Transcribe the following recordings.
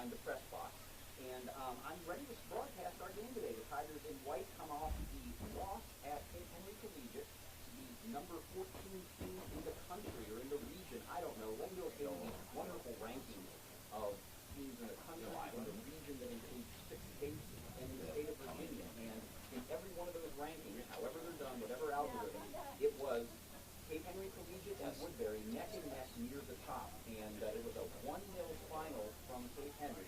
behind the press box. And I'm ready to broadcast our game today. The Tigers in white come off the loss at Cape Henry Collegiate, the number 14 team in the country or in the region. I don't know. Let me go through these wonderful rankings of teams in the country, in the region that includes 6 states and in the state of Virginia. And in every one of those rankings, however they're done, whatever algorithm, it was Cape Henry Collegiate and Woodberry neck and neck near the top. And it was a 1-0 final from Cape Henry.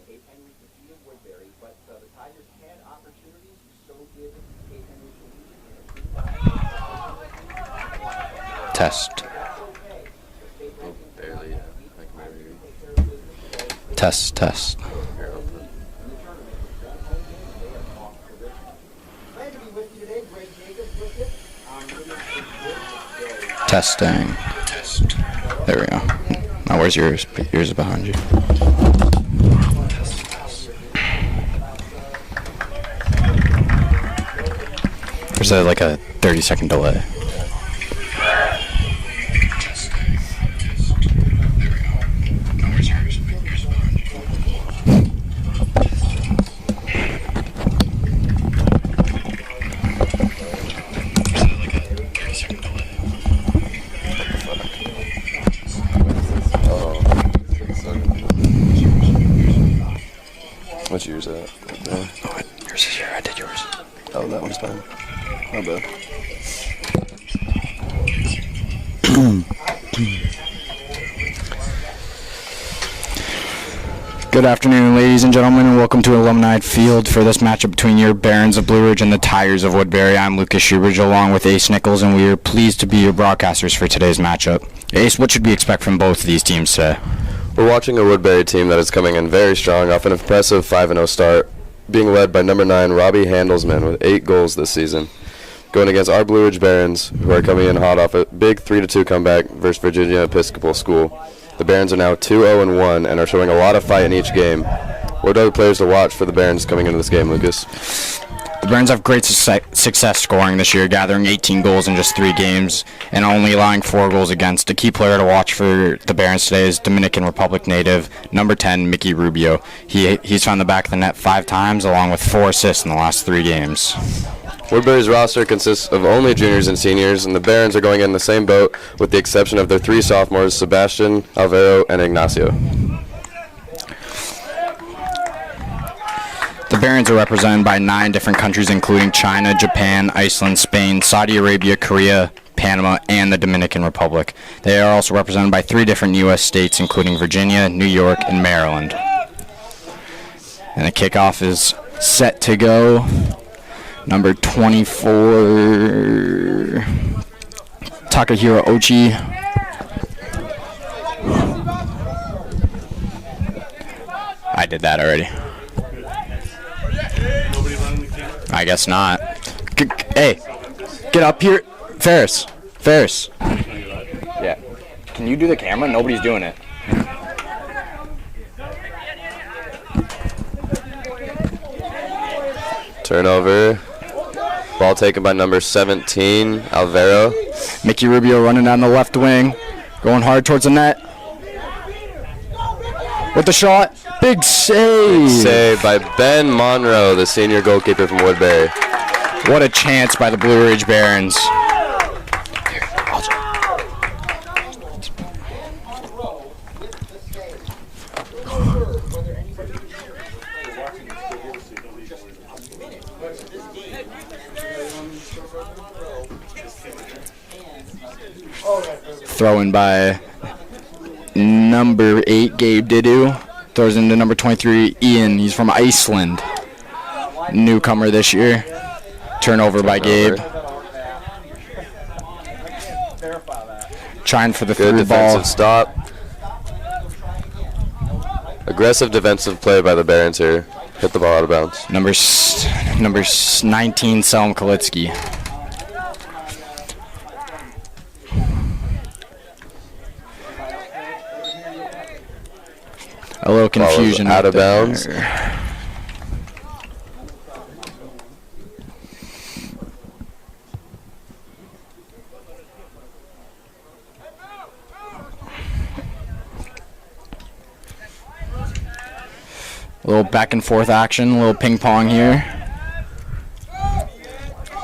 Cape Henry defeated Woodberry, but the Tigers had opportunities, so did Cape Henry Collegiate. Test. Oh, barely. Like maybe. Test. Testing. There we go. Now where's yours? Yours is behind you. There's like a 30-second delay. What's yours at? Oh, yours is here. I did yours. Oh, that one's fine. Not bad. Good afternoon, ladies and gentlemen, and welcome to Alumni Field for this matchup between your Barons of Blue Ridge and the Tigers of Woodberry. I'm Lucas Schubridge along with Ace Nichols, and we are pleased to be your broadcasters for today's matchup. Ace, what should we expect from both of these teams today? We're watching a Woodberry team that is coming in very strong off an impressive 5-0 start, being led by number 9 Robbie Handelsman with 8 goals this season, going against our Blue Ridge Barons, who are coming in hot off a big 3-2 comeback versus Virginia Episcopal School. The Barons are now 2-0-1 and are showing a lot of fight in each game. What are the players to watch for the Barons coming into this game, Lucas? The Barons have great success scoring this year, gathering 18 goals in just 3 games and only allowing 4 goals against. A key player to watch for the Barons today is Dominican Republic native number 10, Mickey Rubio. He's found the back of the net 5 times, along with 4 assists in the last 3 games. Woodberry's roster consists of only juniors and seniors, and the Barons are going in the same boat with the exception of their 3 sophomores, Sebastian, Alvaro, and Ignacio. The Barons are represented by 9 different countries, including China, Japan, Iceland, Spain, Saudi Arabia, Korea, Panama, and the Dominican Republic. They are also represented by 3 different U.S. states, including Virginia, New York, and Maryland. And the kickoff is set to go. Number 24, Takahiro Ochi. I did that already. I guess not. Hey, get up here. Ferris. Yeah. Can you do the camera? Nobody's doing it. Turnover. Ball taken by number 17, Alvaro. Mickey Rubio running down the left wing. Going hard towards the net. With the shot. Big save. Big save by Ben Monroe, the senior goalkeeper from Woodberry. What a chance by the Blue Ridge Barons. Throw in by number 8, Gabe Didu. Throws into number 23, Ian. He's from Iceland. Newcomer this year. Turnover by Gabe. Trying for the through ball. Good defensive stop. Aggressive defensive play by the Barons here. Hit the ball out of bounds. Number 19, Selm Kalitsky. A little confusion out of bounds. little back and forth action, a little ping pong here.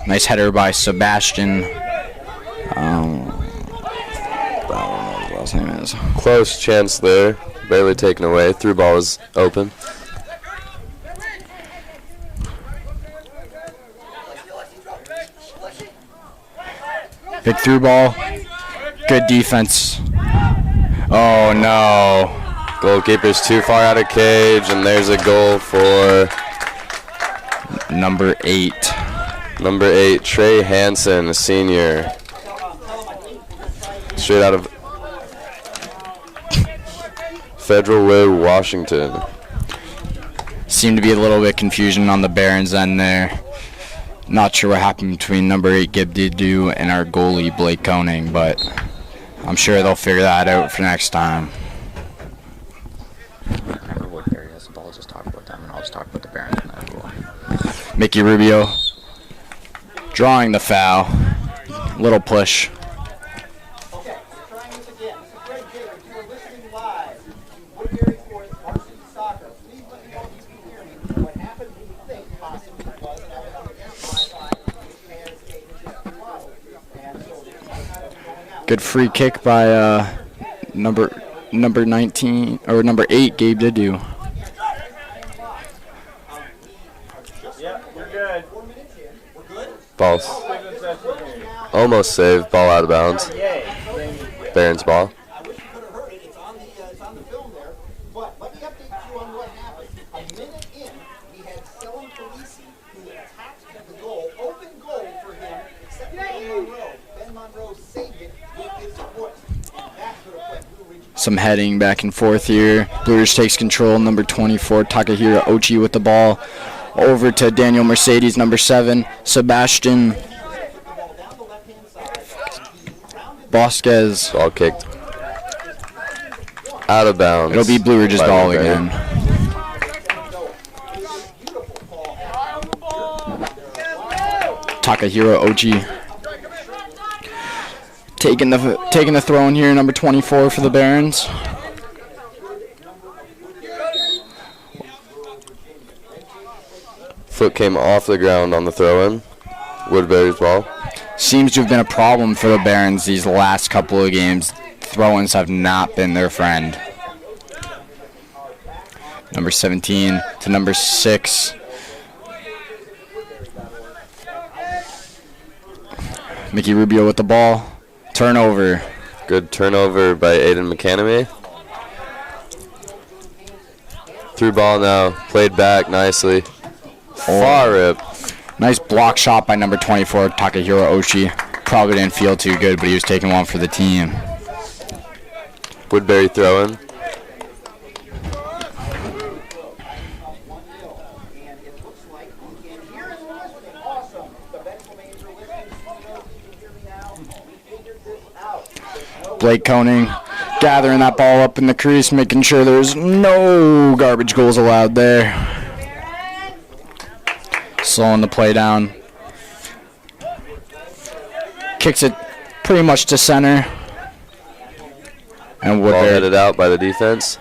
Nice header by Sebastian. I don't know what his last name is. Close chance there. Barely taken away. Through ball is open. Big through ball. Good defense. Oh, no. Goalkeeper's too far out of cage, and there's a goal for number 8. Number 8, Trey Hansen, a senior. Straight out of Federal Way, Washington. Seemed to be a little bit confusion on the Barons end there. Not sure what happened between number 8 Gib Didu and our goalie Blake Koning, but I'm sure they'll figure that out for next time. Remember Woodberry has the ball, just talk about them, and I'll just talk about the Barons and that goal. Mickey Rubio drawing the foul. Little push. Okay, we're trying this again. This is Greg Jacobs. You are listening live to Woodberry Sports Varsity Soccer. Please let me know if you can hear me. What happened, who you think possibly was, and I was on against Wi-Fi, which has a just flow. And so there's some kind of going out. Good free kick by number 19 or number 8 Gabe Didu. Yeah, we're good. Ball almost saved. Ball out of bounds. Barons ball. I wish you could have heard it. It's on the film there. But let me update you on what happened. A minute in, we had Selim Polisi who attacked the goal. Open goal for him, except for Ben Monroe. Ben Monroe saved it with his foot. And that could have put Blue Ridge. Some heading back and forth here. Blue Ridge takes control. Number 24 Takahiro Ochi with the ball. Over to Daniel Mercedes, number 7 Sebastian Vasquez. Ball kicked out of bounds. It'll be Blue Ridge's by ball Woodberry. again. Takahiro Ochi taking the throw in here, number 24 for the Barons. Foot came off the ground on the throw-in. Woodberry's ball. Seems to have been a problem for the Barons these last couple of games. Throw-ins have not been their friend. Number 17 to number 6. Mickey Rubio with the ball. Turnover. Good turnover by Aiden McCanamy. Through ball now. Played back nicely. Far rip. Nice block shot by number 24, Takahiro Ochi. Probably didn't feel too good, but he was taking one for the team. Woodberry throwing. Blake Koning gathering that ball up in the crease, making sure there's no garbage goals allowed there. Slowing the play down. Kicks it pretty much to center. And Ball Woodberry headed out by the defense.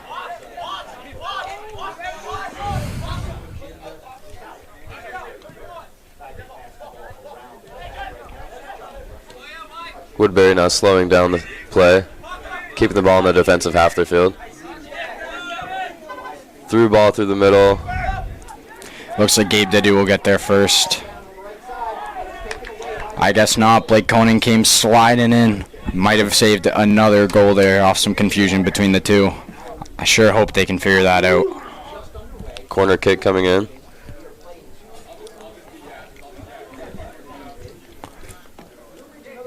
Woodberry now slowing down the play, keeping the ball in the defensive half of their field. Through ball through the middle. Looks like Gabe Didu will get there first. I guess not. Blake Koning came sliding in. Might have saved another goal there off some confusion between the two. I sure hope they can figure that out. Corner kick coming in.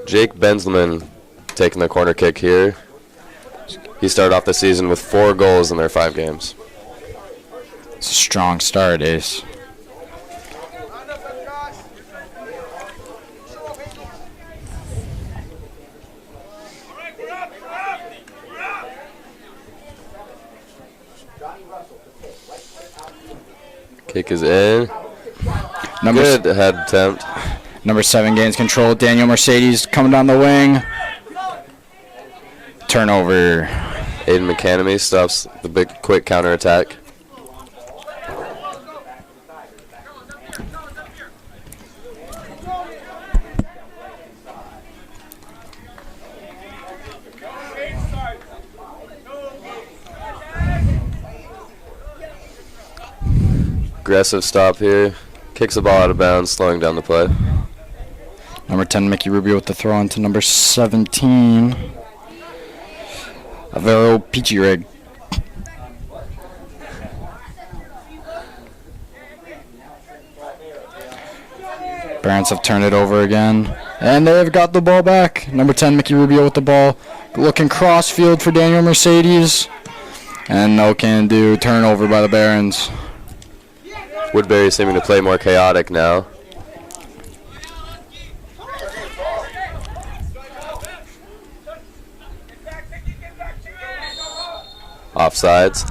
Jake Benzelman taking the corner kick here. He started off the season with 4 goals in their 5 games. It's a strong start, Ace. Kick is in. Number Good head attempt. Number 7 gains control. Daniel Mercedes coming down the wing. Turnover. Aiden McCanamy stops the big quick counterattack. Aggressive stop here. Kicks the ball out of bounds, slowing down the play. Number 10, Mickey Rubio with the throw into number 17, Avero Pichirig. Barons have turned it over again, and they've got the ball back. Number 10, Mickey Rubio with the ball. Looking cross field for Daniel Mercedes. And no can do. Turnover by the Barons. Woodberry seeming to play more chaotic now. Offsides.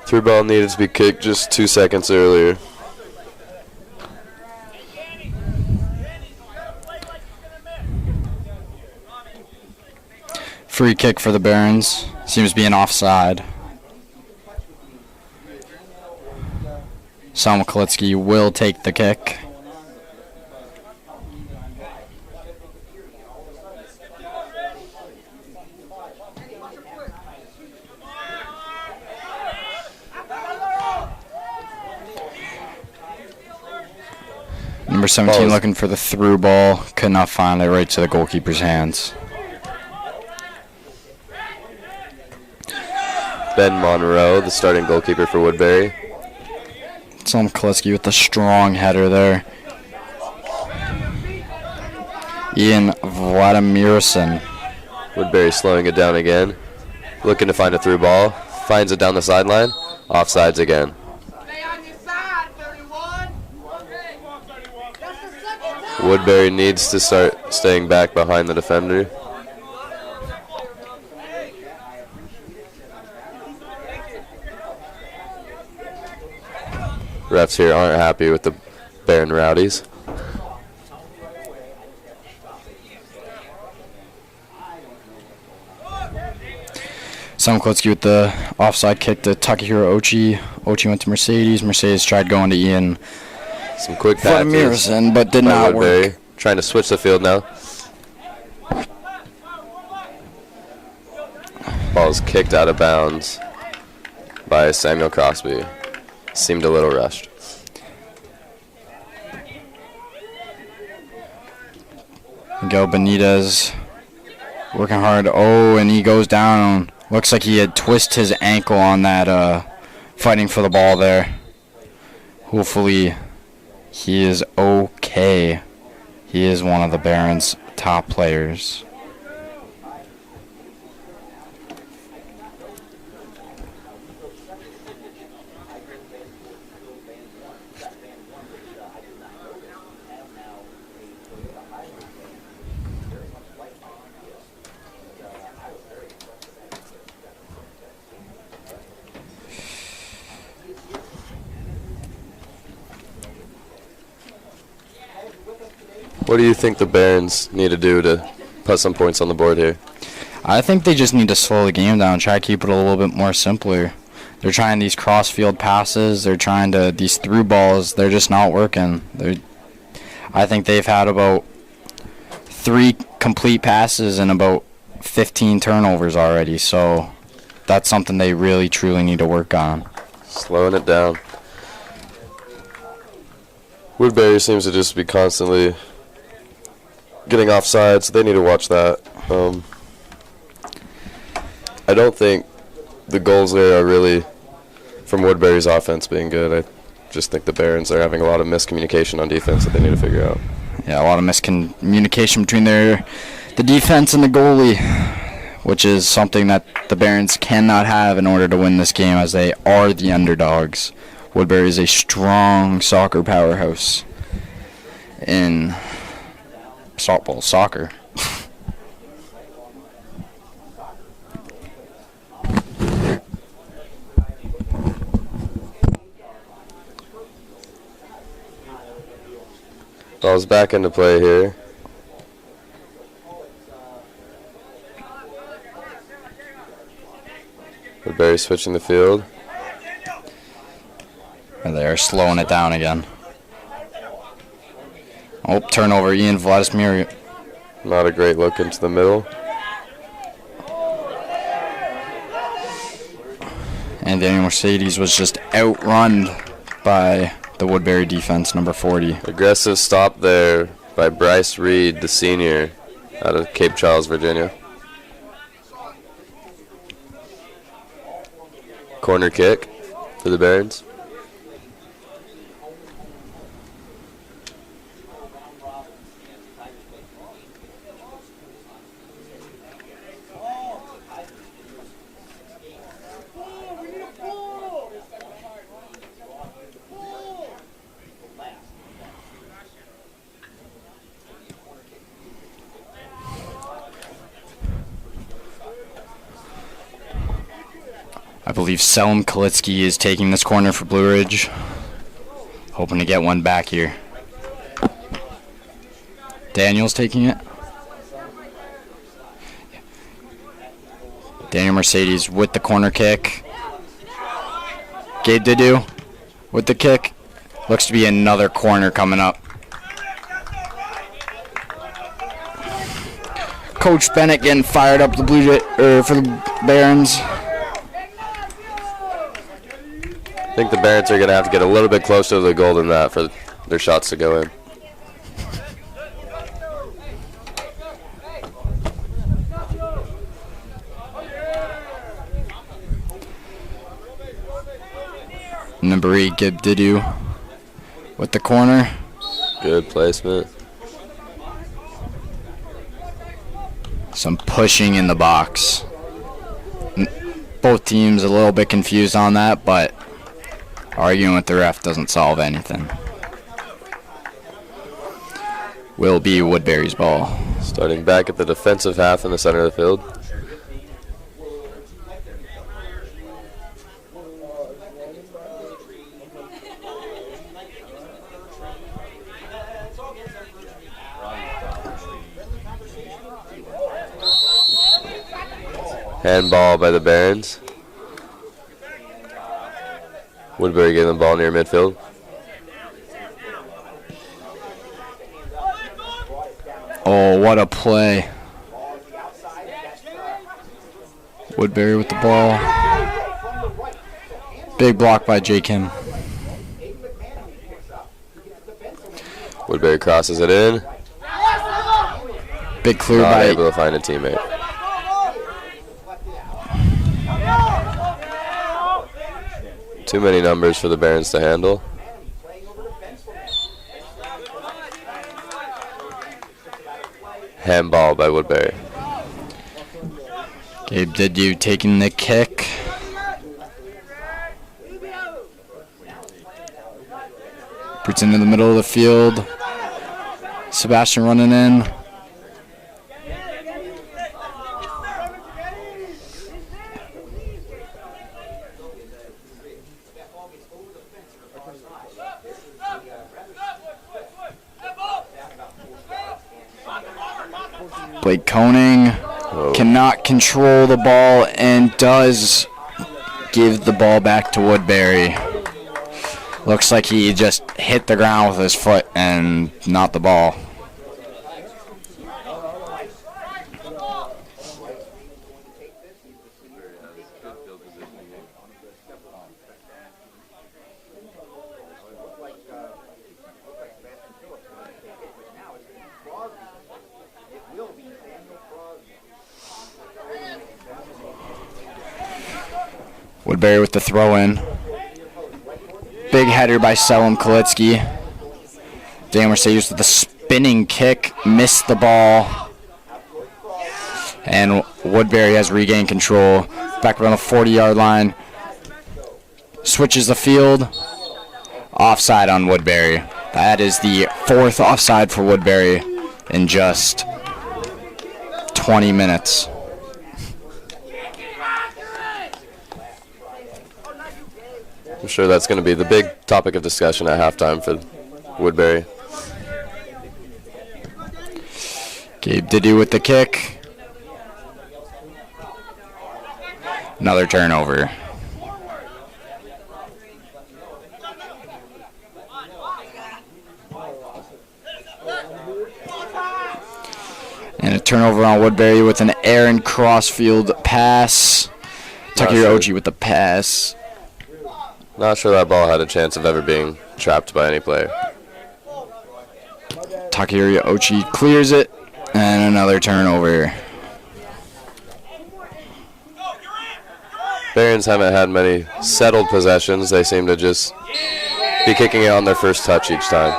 Through ball needed to be kicked just 2 seconds earlier. Free kick for the Barons. Seems to be an offside. Salma Kalitsky will take the kick. Number 17 looking for the through ball. Could not find it, right to the goalkeeper's hands. Ben Monroe, the starting goalkeeper for Woodberry. Salma Kalitsky with the strong header there. Ian Vladimirson. Woodberry slowing it down again. Looking to find a through ball. Finds it down the sideline. Offsides again. Woodberry needs to start staying back behind the defender. Refs here aren't happy with the Baron Rowdies. Salma Kalitsky with the offside kick to Takahiro Ochi. Ochi went to Mercedes. Mercedes tried going to Ian Some quick passes. Vladimirson, but did not work. Trying to switch the field now. Ball is kicked out of bounds by Samuel Crosby. Seemed a little rushed. Miguel Benitez working hard. Oh, and he goes down. Looks like he had twisted his ankle on that fighting for the ball there. Hopefully he is okay. He is one of the Barons' top players. What do you think the Barons need to do to put some points on the board here? I think they just need to slow the game down, try to keep it a little bit more simpler. They're trying these cross-field passes. They're trying to these through balls. They're just not working. I think they've had about 3 complete passes and about 15 turnovers already. So that's something they really, truly need to work on. Slowing it down. Woodberry seems to just be constantly getting offsides. They need to watch that. I don't think the goals there are really from Woodberry's offense being good. I just think the Barons are having a lot of miscommunication on defense that they need to figure out. Yeah, a lot of miscommunication between the defense and the goalie, which is something that the Barons cannot have in order to win this game, as they are the underdogs. Woodberry is a strong soccer powerhouse in softball soccer. Ball's back into play here. Woodberry switching the field. And they are slowing it down again. Oh, turnover, Ian Vladimir. Not a great look into the middle. And Daniel Mercedes was just outrun by the Woodberry defense, number 40. Aggressive stop there by Bryce Reed, the senior, out of Cape Charles, Virginia. Corner kick for the Barons. I believe Selim Kalitsky is taking this corner for Blue Ridge. Hoping to get one back here. Daniel's taking it. Daniel Mercedes with the corner kick. Gabe Didu with the kick. Looks to be another corner coming up. Coach Bennett getting fired up for the Barons. I think the Barons are going to have to get a little bit closer to the goal than that for their shots to go in. Number 8, Gabe Didu with the corner. Good placement. Some pushing in the box. Both teams a little bit confused on that, but arguing with the ref doesn't solve anything. Will be Woodberry's ball. Starting back at the defensive half in the center of the field. Handball by the Barons. Woodberry getting the ball near midfield. Oh, what a play. Woodberry with the ball. Big block by J. Kim. Woodberry crosses it in. Big clear Not by able to find a teammate. Too many numbers for the Barons to handle. Handball by Woodberry. Gabe Didu taking the kick. Puts into the middle of the field. Sebastian running in. Blake Koning cannot control the ball and does give the ball back to Woodberry. Looks like he just hit the ground with his foot and not the ball. Woodberry with the throw in. Big header by Selim Kalitsky. Dan Mercedes with the spinning kick. Missed the ball. And Woodberry has regained control. Back around the 40-yard line. Switches the field. Offside on Woodberry. That is the 4th offside for Woodberry in just 20 minutes. I'm sure that's going to be the big topic of discussion at halftime for Woodberry. Gabe Didu with the kick. Another turnover. And a turnover on Woodberry with an Aaron Crossfield pass Takahiro Ochi with the pass. Not sure that ball had a chance of ever being trapped by any player. Takahiro Ochi clears it, and another turnover. Barons haven't had many settled possessions. They seem to just be kicking it on their first touch each time.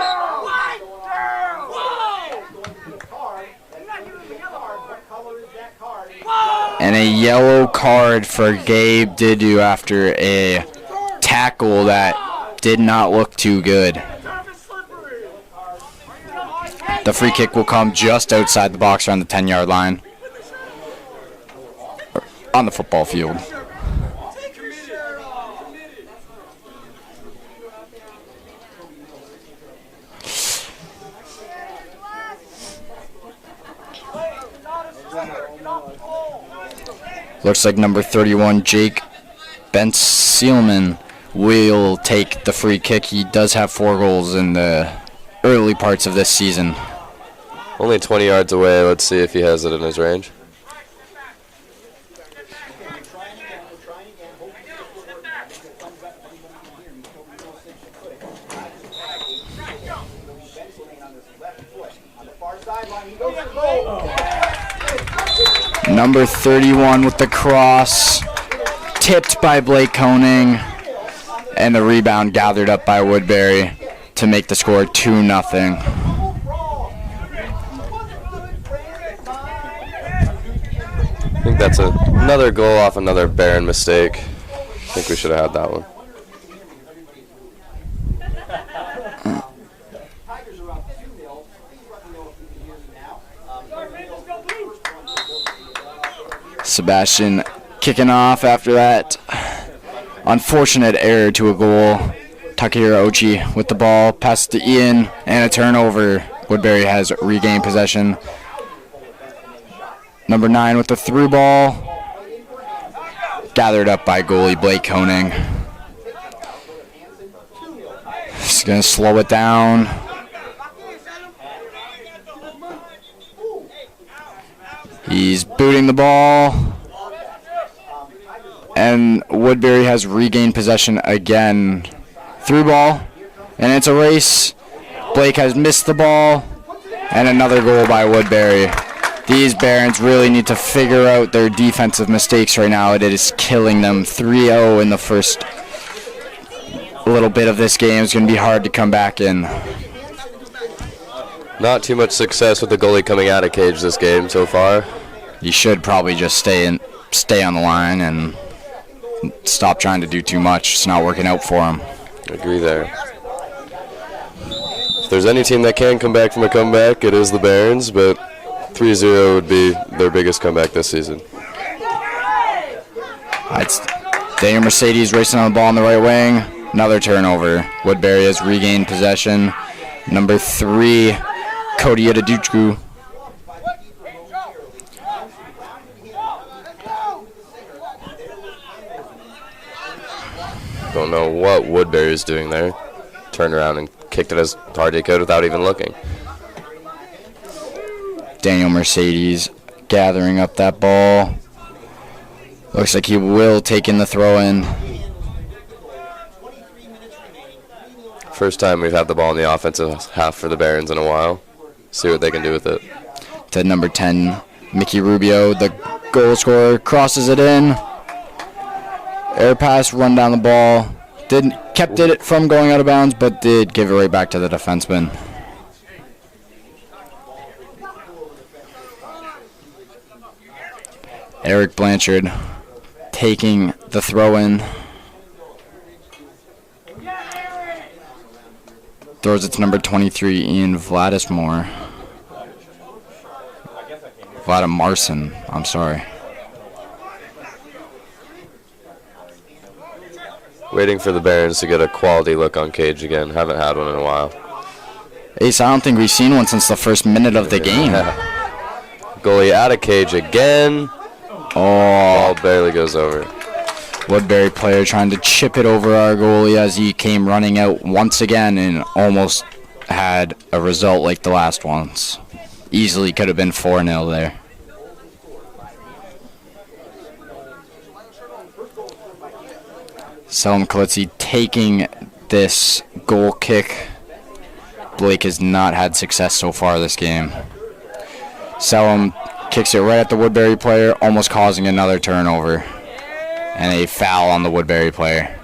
And a yellow card for Gabe Didu after a tackle that did not look too good. The free kick will come just outside the box around the 10-yard line. On the football field. Looks like number 31, Jake Benseelman, will take the free kick. He does have 4 goals in the early parts of this season. Only 20 yards away. Let's see if he has it in his range. Number 31 with the cross, tipped by Blake Koning, and the rebound gathered up by Woodberry to make the score 2-0. I think that's another goal off another Baron mistake. I think we should have had that one. Sebastian kicking off after that unfortunate error to a goal. Takahiro Ochi with the ball, pass to Ian, and a turnover. Woodberry has regained possession. Number 9 with the through ball, gathered up by goalie Blake Koning. He's going to slow it down. He's booting the ball. And Woodberry has regained possession again. Through ball. And it's a race. Blake has missed the ball. And another goal by Woodberry. These Barons really need to figure out their defensive mistakes right now. It is killing them. 3-0 in the first little bit of this game. It's going to be hard to come back in. Not too much success with the goalie coming out of cage this game so far. You should probably just stay on the line and stop trying to do too much. It's not working out for him. I agree there. If there's any team that can come back from a comeback, it is the Barons, but 3-0 would be their biggest comeback this season. It's Daniel Mercedes racing on the ball on the right wing. Another turnover. Woodberry has regained possession. Number 3, Cody Adaduchku. Don't know what Woodberry is doing there. Turned around and kicked it as hard as he could without even looking. Daniel Mercedes gathering up that ball. Looks like he will take in the throw-in. First time we've had the ball in the offensive half for the Barons in a while. See what they can do with it. To number 10, Mickey Rubio, the goal scorer, crosses it in. Air pass, run down the ball. Kept it from going out of bounds, but did give it right back to the defenseman. Eric Blanchard taking the throw-in. Throws it to number 23, Ian Vladimir. Vladimarson, I'm sorry. Waiting for the Barons to get a quality look on cage again. Haven't had one in a while. Ace, I don't think we've seen one since the first minute of the game. Goalie out of cage again. Ball barely goes over. Woodberry player trying to chip it over our goalie as he came running out once again and almost had a result like the last ones. Easily could have been 4-0 there. Selim Kalitsi taking this goal kick. Blake has not had success so far this game. Selim kicks it right at the Woodberry player, almost causing another turnover. And a foul on the Woodberry player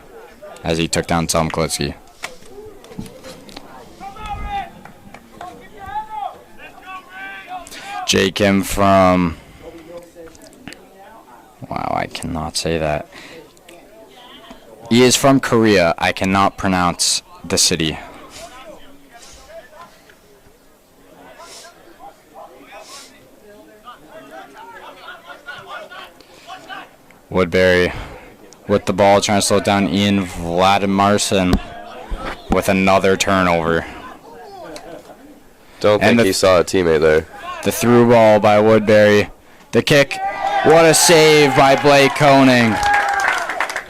as he took down Selim Kalitsi. J. Kim from... Wow, I cannot say that. He is from Korea. I cannot pronounce the city. Woodberry with the ball, trying to slow it down. Ian Vladimirson with another turnover. Don't think he saw a teammate there. The through ball by Woodberry. The kick. What a save by Blake Koning.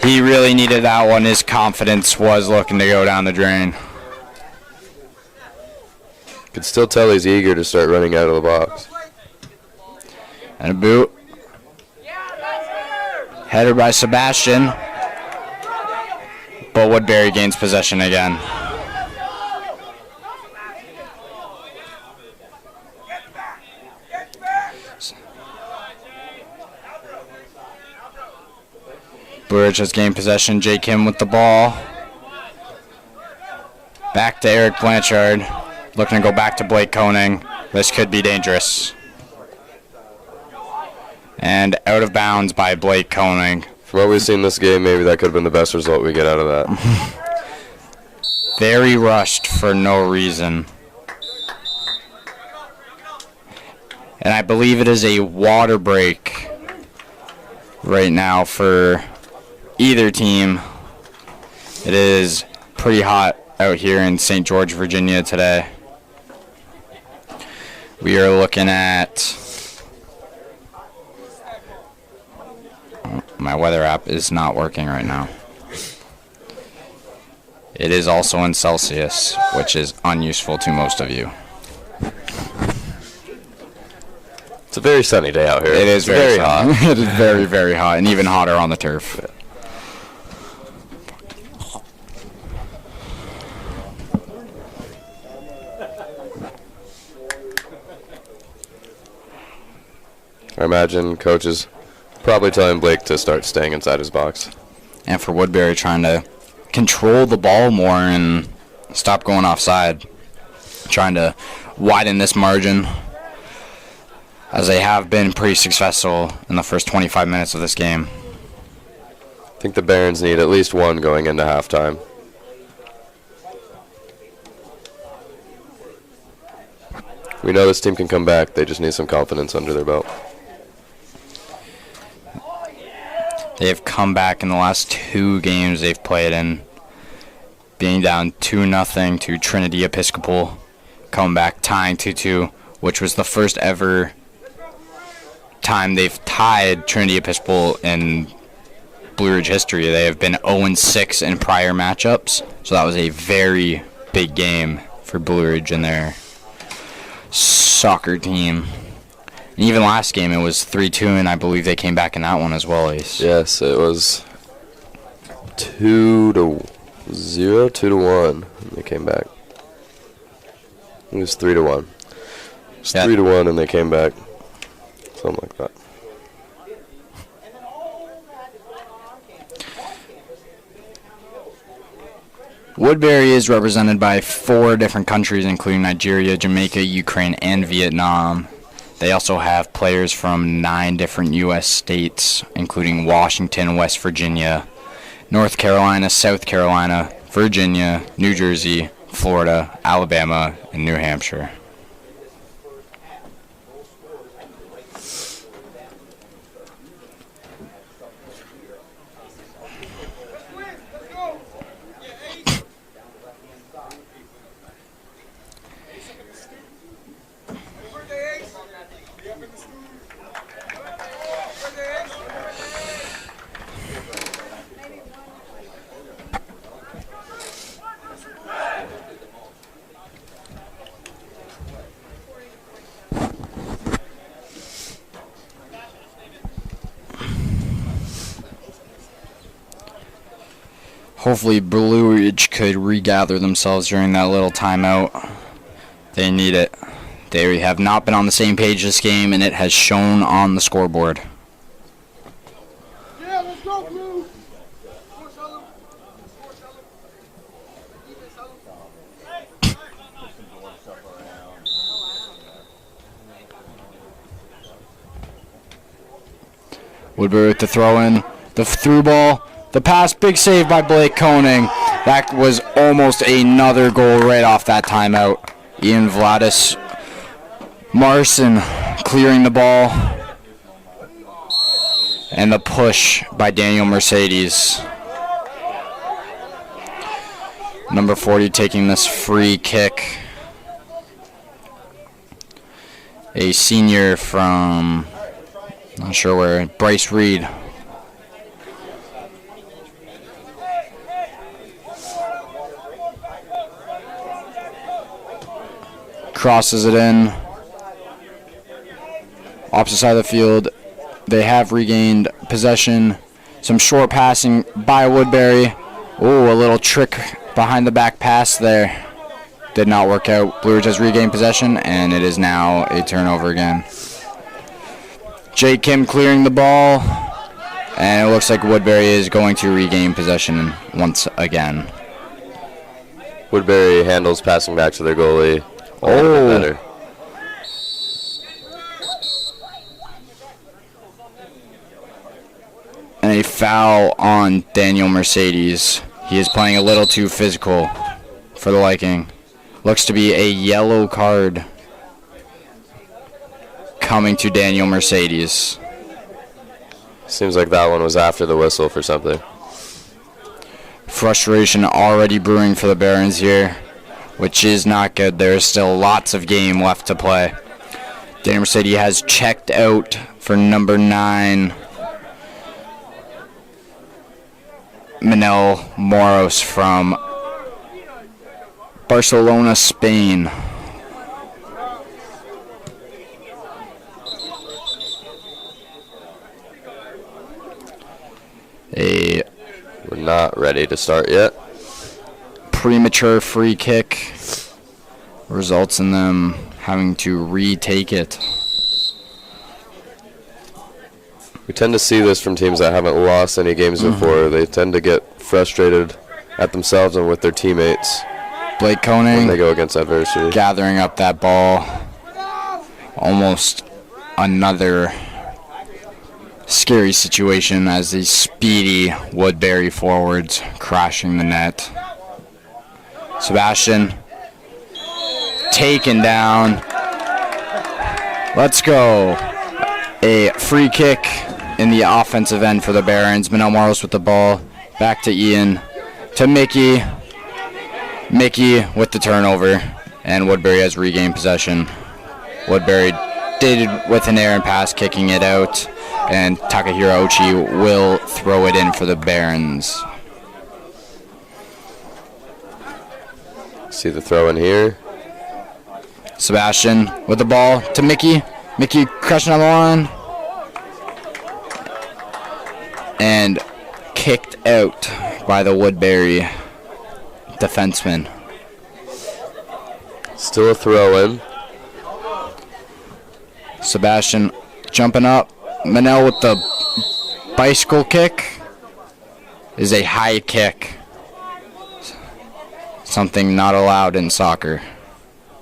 He really needed that one. His confidence was looking to go down the drain. Could still tell he's eager to start running out of the box. And a boot. Header by Sebastian. But Woodberry gains possession again. Blue Ridge has gained possession. J. Kim with the ball. Back to Eric Blanchard. Looking to go back to Blake Koning. This could be dangerous. And out of bounds by Blake Koning. From what we've seen this game, maybe that could have been the best result we get out of that. Very rushed for no reason. And I believe it is a water break right now for either team. It is pretty hot out here in St. George, Virginia today. We are looking at... My weather app is not working right now. It is also in Celsius, which is unuseful to most of you. It's a very sunny day out here. It is very hot. It is very, very hot, and even hotter on the turf. I imagine coach is probably telling Blake to start staying inside his box. And for Woodberry, trying to control the ball more and stop going offside. Trying to widen this margin, as they have been pretty successful in the first 25 minutes of this game. I think the Barons need at least one going into halftime. We know this team can come back. They just need some confidence under their belt. They have come back in the last 2 games they've played in, being down 2-0 to Trinity Episcopal, come back tying 2-2, which was the first ever time they've tied Trinity Episcopal in Blue Ridge history. They have been 0-6 in prior matchups, so that was a very big game for Blue Ridge and their soccer team. And even last game it was 3-2, and I believe they came back in that one as well, Ace. Yes, it was 2-0, 2-1. They came back. It was 3-1. It was 3-1, and they came back. Something like that. Woodberry is represented by 4 different countries, including Nigeria, Jamaica, Ukraine, and Vietnam. They also have players from 9 different U.S. states, including Washington, West Virginia, North Carolina, South Carolina, Virginia, New Jersey, Florida, Alabama, and New Hampshire. Hopefully Blue Ridge could regather themselves during that little timeout. They need it. They have not been on the same page this game, and it has shown on the scoreboard. Yeah, let's go, Blue. Woodberry with the throw in, the through ball, the pass, big save by Blake Koenig. That was almost another goal right off that timeout. Ian Vladis Marson clearing the ball. And the push by Daniel Mercedes. Number 40 taking this free kick. A senior from, not sure where, Bryce Reed. Crosses it in. Opposite side of the field. They have regained possession. Some short passing by Woodberry. Ooh, a little trick behind the back pass there. Did not work out. Blue Ridge has regained possession, and it is now a turnover again. Jay Kim clearing the ball, and it looks like Woodberry is going to regain possession once again. Woodberry handles passing back to their goalie. Oh. Better. And a foul on Daniel Mercedes. He is playing a little too physical for the liking. Looks to be a yellow card coming to Daniel Mercedes. Seems like that one was after the whistle for something. Frustration already brewing for the Barons here, which is not good. There is still lots of game left to play. Daniel Mercedes has checked out for number 9. Manel Moros from Barcelona, Spain. A We're not ready to start yet. premature free kick results in them having to retake it. We tend to see this from teams that haven't lost any games before. They tend to get frustrated at themselves and with their teammates Blake when they Koenig go against adversity. gathering up that ball. Almost another scary situation as the speedy Woodberry forwards crashing the net. Sebastian taken down. Let's go. A free kick in the offensive end for the Barons. Manel Morris with the ball. Back to Ian. To Mickey. Mickey with the turnover. And Woodberry has regained possession. Woodberry did with an errant pass, kicking it out. And Takahiro Ochi will throw it in for the Barons. See the throw in here. Sebastian with the ball to Mickey. Mickey crushing on the line. And kicked out by the Woodberry defenseman. Still a throw in. Sebastian jumping up. Manel with the bicycle kick is a high kick. Something not allowed in soccer.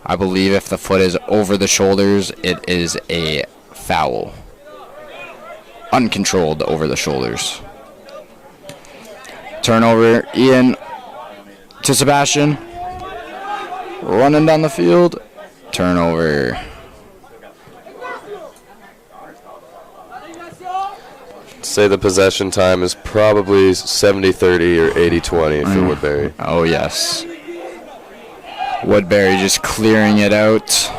I believe if the foot is over the shoulders, it is a foul. Uncontrolled over the shoulders. Turnover, Ian to Sebastian. Running down the field. Turnover. Say the possession time is probably 70-30 or 80-20 for Woodberry. Oh, yes. Woodberry just clearing it out.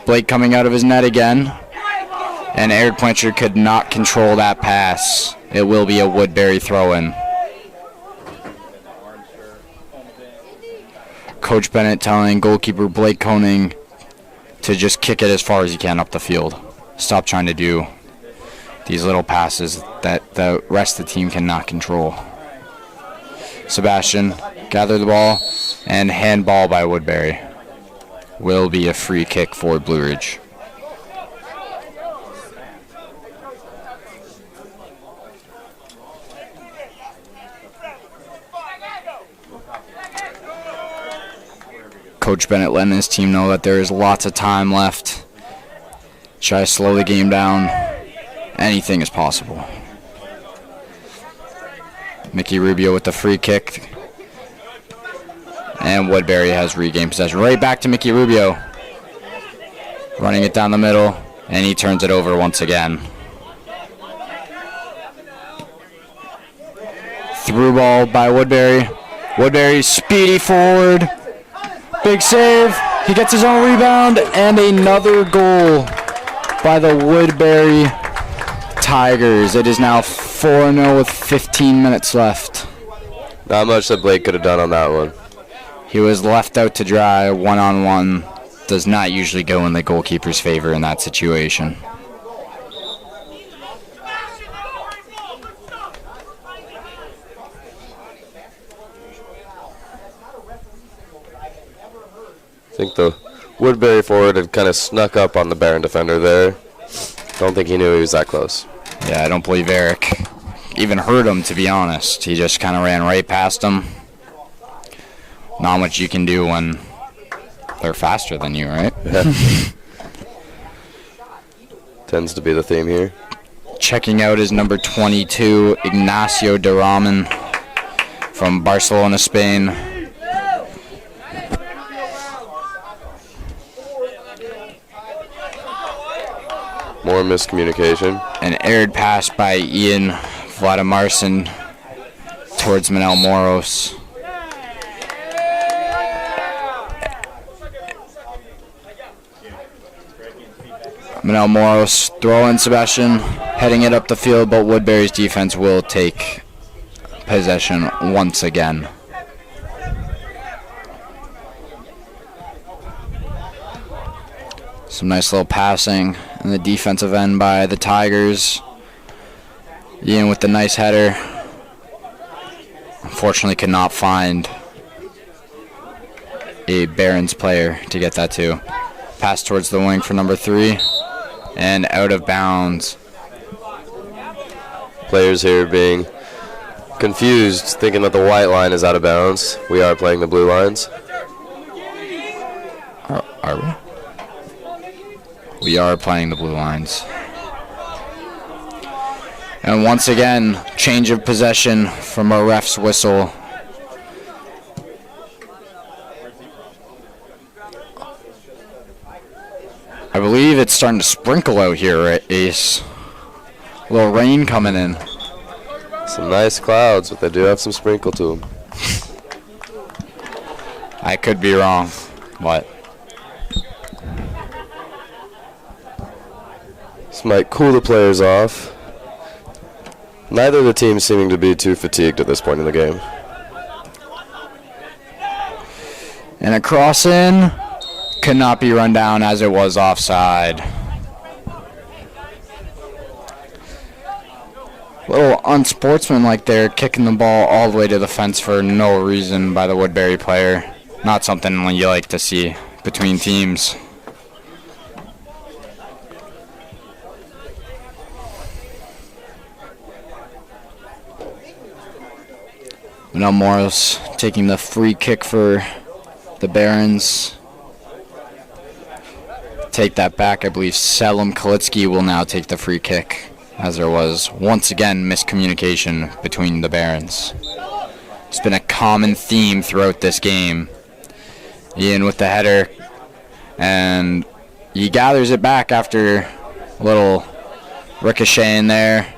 Blake coming out of his net again. And Eric Plencher could not control that pass. It will be a Woodberry throw-in. Coach Bennett telling goalkeeper Blake Koenig to just kick it as far as he can up the field. Stop trying to do these little passes that the rest of the team cannot control. Sebastian gathered the ball, and handball by Woodberry. Will be a free kick for Blue Ridge. Coach Bennett letting his team know that there is lots of time left. Try to slow the game down. Anything is possible. Mickey Rubio with the free kick. And Woodberry has regained possession. Right back to Mickey Rubio. Running it down the middle. And he turns it over once again. Through ball by Woodberry. Woodberry speedy forward. Big save. He gets his own rebound. And another goal by the Woodberry Tigers. It is now 4-0 with 15 minutes left. Not much that Blake could have done on that one. He was left out to dry. One-on-one does not usually go in the goalkeeper's favor in that situation. I think the Woodberry forward had kind of snuck up on the Barron defender there. Don't think he knew he was that close. Yeah, I don't believe Eric even heard him, to be honest. He just kind of ran right past him. Not much you can do when they're faster than you, right? Yeah. Tends to be the theme here. Checking out is number 22, Ignacio de Raman from Barcelona, Spain. More miscommunication. An aired pass by Ian Vladimirson towards Manel Moros. Manel Moros throwing Sebastian, heading it up the field, but Woodberry's defense will take possession once again. Some nice little passing in the defensive end by the Tigers. Ian with the nice header. Unfortunately could not find a Barons player to get that to. Pass towards the wing for number 3. And out of bounds. Players here being confused, thinking that the white line is out of bounds. We are playing the blue lines. Are we? We are playing the blue lines. And once again, change of possession from a ref's whistle. I believe it's starting to sprinkle out here, right, Ace? A little rain coming in. Some nice clouds, but they do have some sprinkle to them. I could be wrong, but this might cool the players off. Neither of the teams seeming to be too fatigued at this point in the game. and a cross in could not be run down as it was offside. A little unsportsmanlike there, kicking the ball all the way to the fence for no reason by the Woodberry player. Not something you like to see between teams. Now Morris taking the free kick for the Barons. Take that back. I believe Selim Kalitsky will now take the free kick, as there was once again miscommunication between the Barons. It's been a common theme throughout this game. Ian with the header, and he gathers it back after a little ricochet in there.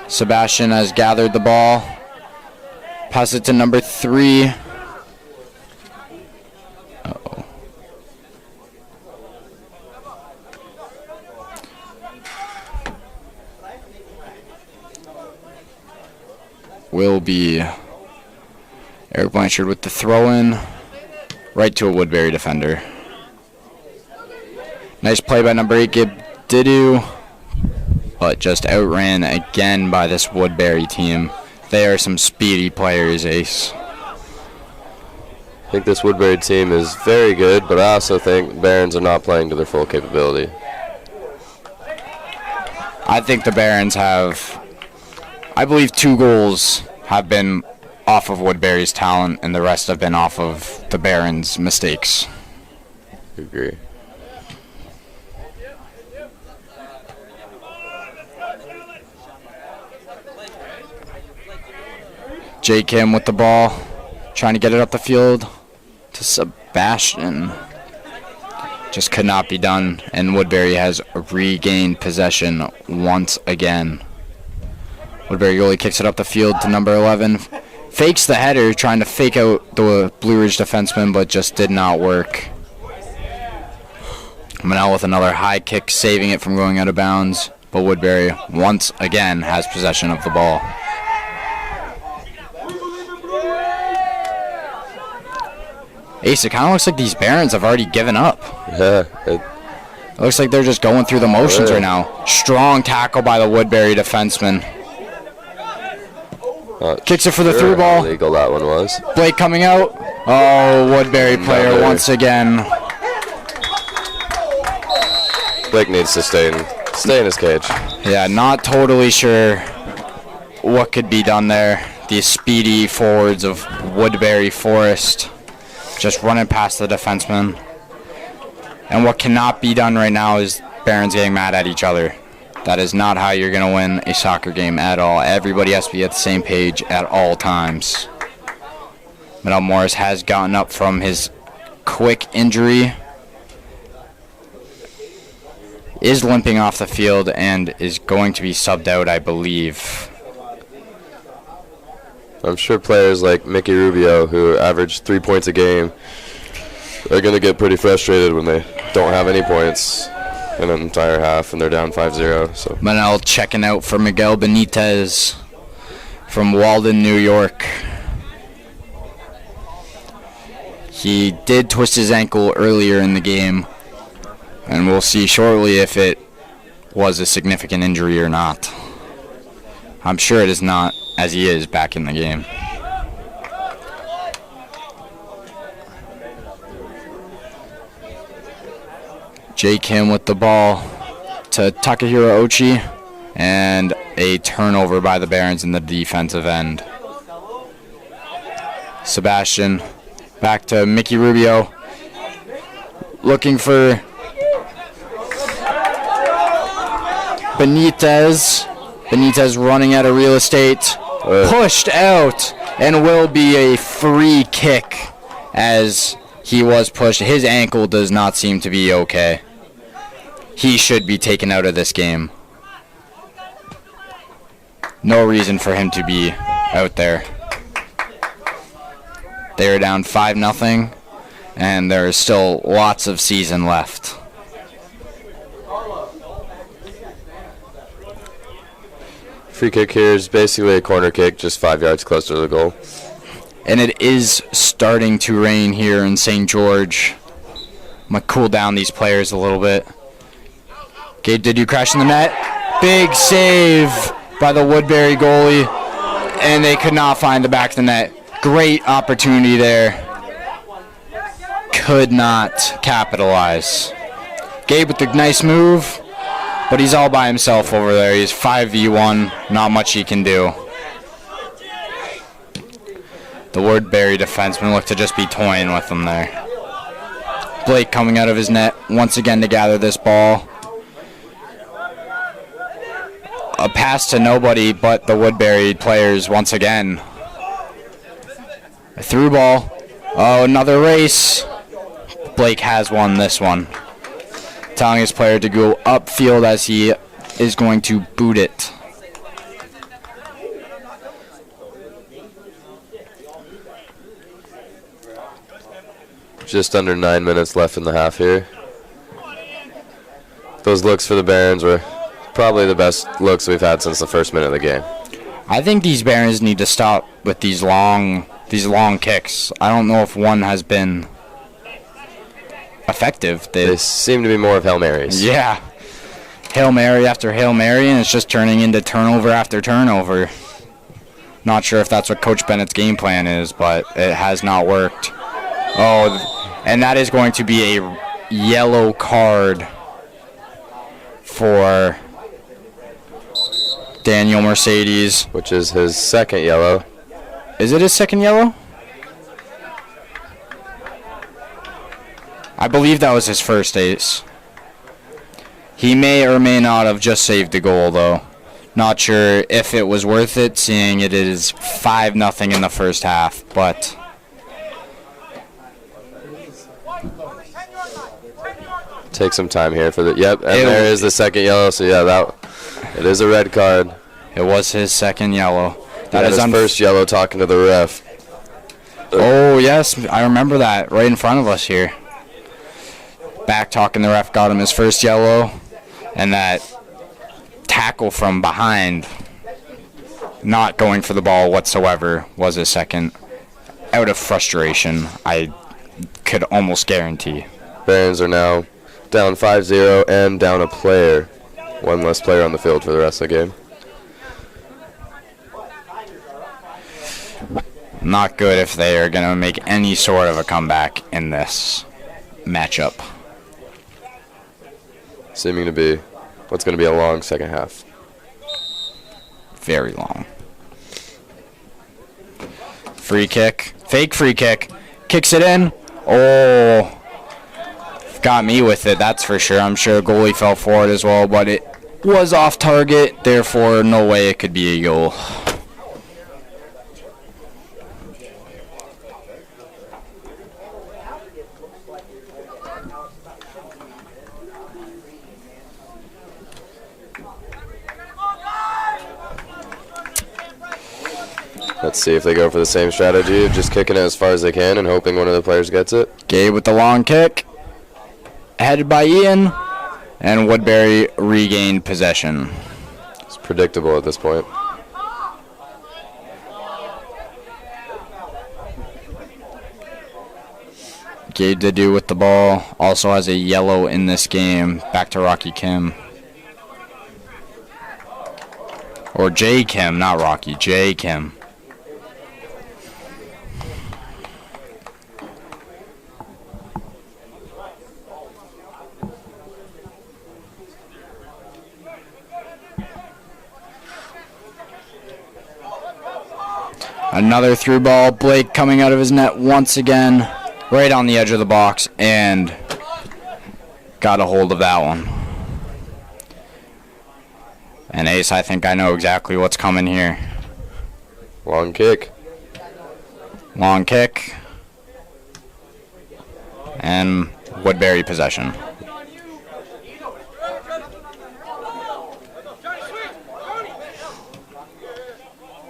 Sebastian has gathered the ball. Pass it to number 3. Uh-oh. Will be Eric Blanchard with the throw-in right to a Woodberry defender. Nice play by number 8, Gib Didu, but just outran again by this Woodberry team. They are some speedy players, Ace. I think this Woodberry team is very good, but I also think Barons are not playing to their full capability. I think the Barons have, I believe 2 goals have been off of Woodberry's talent, and the rest have been off of the Barons' mistakes. I agree. J. Kim with the ball, trying to get it up the field to Sebastian. Just could not be done, and Woodberry has regained possession once again. Woodberry goalie kicks it up the field to number 11. Fakes the header, trying to fake out the Blue Ridge defenseman, but just did not work. Manel with another high kick, saving it from going out of bounds, but Woodberry once again has possession of the ball. Ace, it kind of looks like these Barons have already given up. Yeah. It looks like they're just going through the motions right now. Strong tackle by the Woodberry defenseman. Kicks it for the through ball. Illegal that one was. Blake coming out. Oh, Woodberry player once again. Blake needs to stay in his cage. Yeah, not totally sure what could be done there. The speedy forwards of Woodberry Forest just running past the defenseman. And what cannot be done right now is Barons getting mad at each other. That is not how you're going to win a soccer game at all. Everybody has to be at the same page at all times. Manel Morris has gotten up from his quick injury. Is limping off the field and is going to be subbed out, I believe. I'm sure players like Mickey Rubio, who average 3 points a game, are going to get pretty frustrated when they don't have any points in an entire half and they're down 5-0. So Manel checking out for Miguel Benitez from Walden, New York. He did twist his ankle earlier in the game, and we'll see shortly if it was a significant injury or not. I'm sure it is not, as he is back in the game. J. Kim with the ball to Takahiro Ochi, and a turnover by the Barons in the defensive end. Sebastian back to Mickey Rubio, looking for Benitez. Benitez running out of real estate, pushed out, and will be a free kick as he was pushed. His ankle does not seem to be okay. He should be taken out of this game. No reason for him to be out there. They are down 5-0, and there is still lots of season left. free kick here is basically a corner kick, just 5 yards closer to the goal. And it is starting to rain here in St. George. I'm going to cool down these players a little bit. Okay, did you crash in the net? Big save by the Woodberry goalie, and they could not find the back of the net. Great opportunity there. Could not capitalize. Gabe with the nice move, but he's all by himself over there. He's 5v1, not much he can do. The Woodberry defenseman looked to just be toying with him there. Blake coming out of his net once again to gather this ball. A pass to nobody but the Woodberry players once again. A through ball. Oh, another race. Blake has won this one. Telling his player to go upfield as he is going to boot it. Just under 9 minutes left in the half here. Those looks for the Barons were probably the best looks we've had since the first minute of the game. I think these Barons need to stop with these long kicks. I don't know if one has been effective. They seem to be more of Hail Marys. Yeah. Hail Mary after Hail Mary, and it's just turning into turnover after turnover. Not sure if that's what Coach Bennett's game plan is, but it has not worked. Oh, and that is going to be a yellow card for Daniel Mercedes. Which is his second yellow. Is it his second yellow? I believe that was his first ace. He may or may not have just saved the goal, though. Not sure if it was worth it, seeing it is 5-0 in the first half, but take some time here for the and there is the second yellow. So yeah, it is a red card. It was his second yellow. That is his first yellow. Talking to the ref. Oh yes, I remember that right in front of us here. Back talking, the ref got him his first yellow, and that tackle from behind, not going for the ball whatsoever, was his second. Out of frustration, I could almost guarantee. Barons are now down 5-0 and down a player. One less player on the field for the rest of the game. Not good if they are going to make any sort of a comeback in this matchup. Seeming to be what's going to be a long second half. Very long. Free kick. Fake free kick. Kicks it in. Oh. Got me with it, that's for sure. I'm sure the goalie fell for it as well, but it was off target. Therefore, no way it could be a goal. Let's see if they go for the same strategy of just kicking it as far as they can and hoping one of the players gets it. Gabe with the long kick. Headed by Ian. And Woodberry regained possession. It's predictable at this point. Gabe Didu with the ball. Also has a yellow in this game. Back to Rocky Kim. Or J. Kim, not Rocky. J. Kim. Another through ball. Blake coming out of his net once again. Right on the edge of the box. And got a hold of that one. And Ace, I think I know exactly what's coming here. Long kick. Long kick. And Woodberry possession.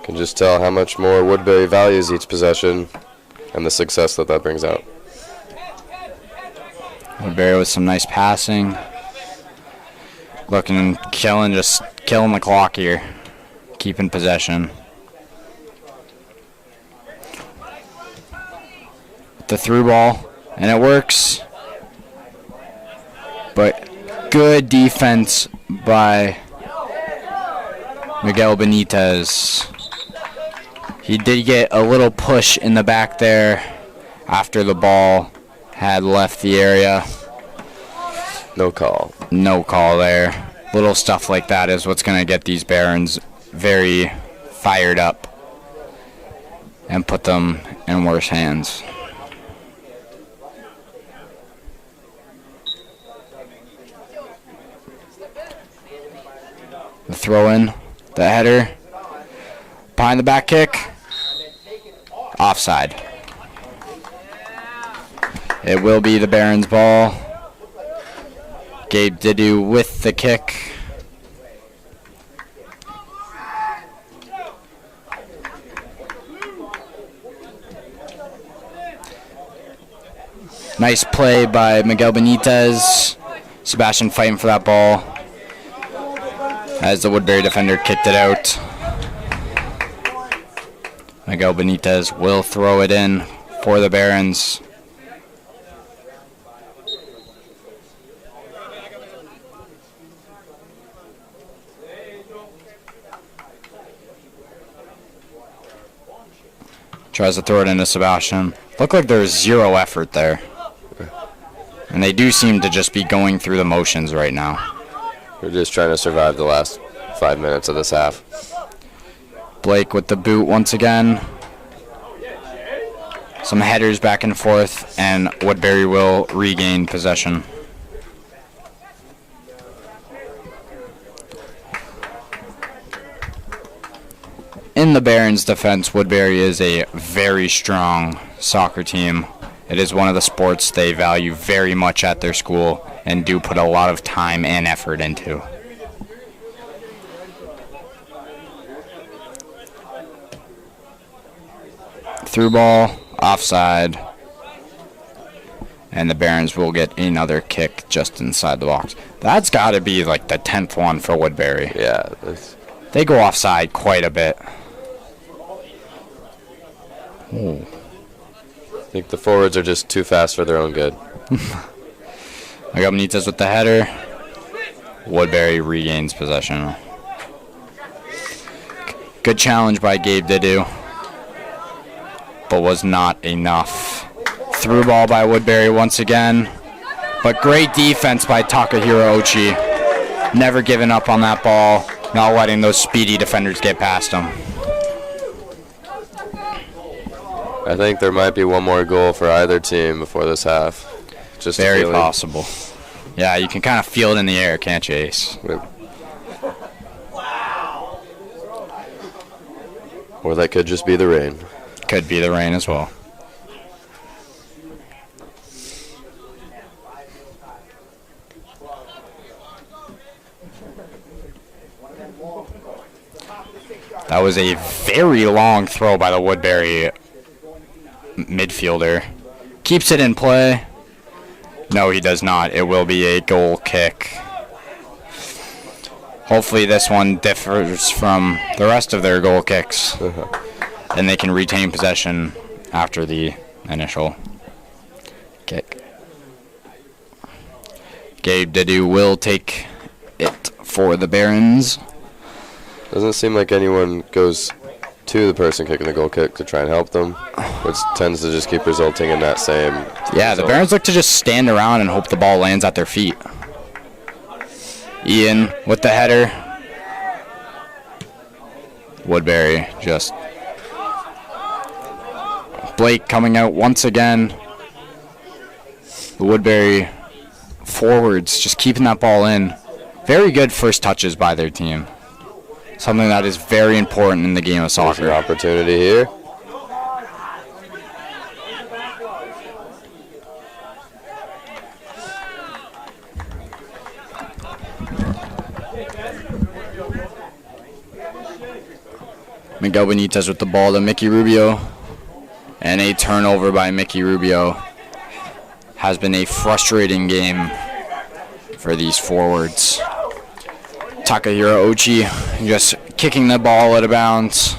Can just tell how much more Woodberry values each possession and the success that that brings out. Woodberry with some nice passing. Looking, just killing the clock here. Keeping possession. The through ball, and it works. But good defense by Miguel Benitez. He did get a little push in the back there after the ball had left the area. No call. No call there. Little stuff like that is what's going to get these Barons very fired up and put them in worse hands. The throw in, the header, behind the back kick, offside. It will be the Barons' ball. Gabe Didu with the kick. Nice play by Miguel Benitez. Sebastian fighting for that ball as the Woodberry defender kicked it out. Miguel Benitez will throw it in for the Barons. Tries to throw it into Sebastian. Looked like there was zero effort there. And they do seem to just be going through the motions right now. We're just trying to survive the last 5 minutes of this half. Blake with the boot once again. Some headers back and forth, and Woodberry will regain possession. In the Barons' defense, Woodberry is a very strong soccer team. It is one of the sports they value very much at their school and do put a lot of time and effort into. Through ball, offside, and the Barons will get another kick just inside the box. That's got to be like the 10th one for Woodberry. Yeah. They go offside quite a bit. I think the forwards are just too fast for their own good. Miguel Benitez with the header. Woodberry regains possession. Good challenge by Gabe Didu, but was not enough. Through ball by Woodberry once again, but great defense by Takahiro Ochi. Never giving up on that ball, not letting those speedy defenders get past him. I think there might be one more goal for either team before this half. Just very possible. Yeah, you can kind of feel it in the air, can't you, Ace? Or that could just be the rain. Could be the rain as well. That was a very long throw by the Woodberry midfielder. Keeps it in play. No, he does not. It will be a goal kick. Hopefully this one differs from the rest of their goal kicks. And they can retain possession after the initial kick. Gabe Didu will take it for the Barons. Doesn't seem like anyone goes to the person kicking the goal kick to try and help them, which tends to just keep resulting in that same Yeah, result. the Barons look to just stand around and hope the ball lands at their feet. Ian with the header. Woodberry just... Blake coming out once again. The Woodberry forwards just keeping that ball in. Very good first touches by their team. Something that is very important in the game of soccer. There's your opportunity here. Miguel Benitez with the ball to Mickey Rubio. And a turnover by Mickey Rubio. Has been a frustrating game for these forwards. Takahiro Ochi just kicking the ball out of bounds.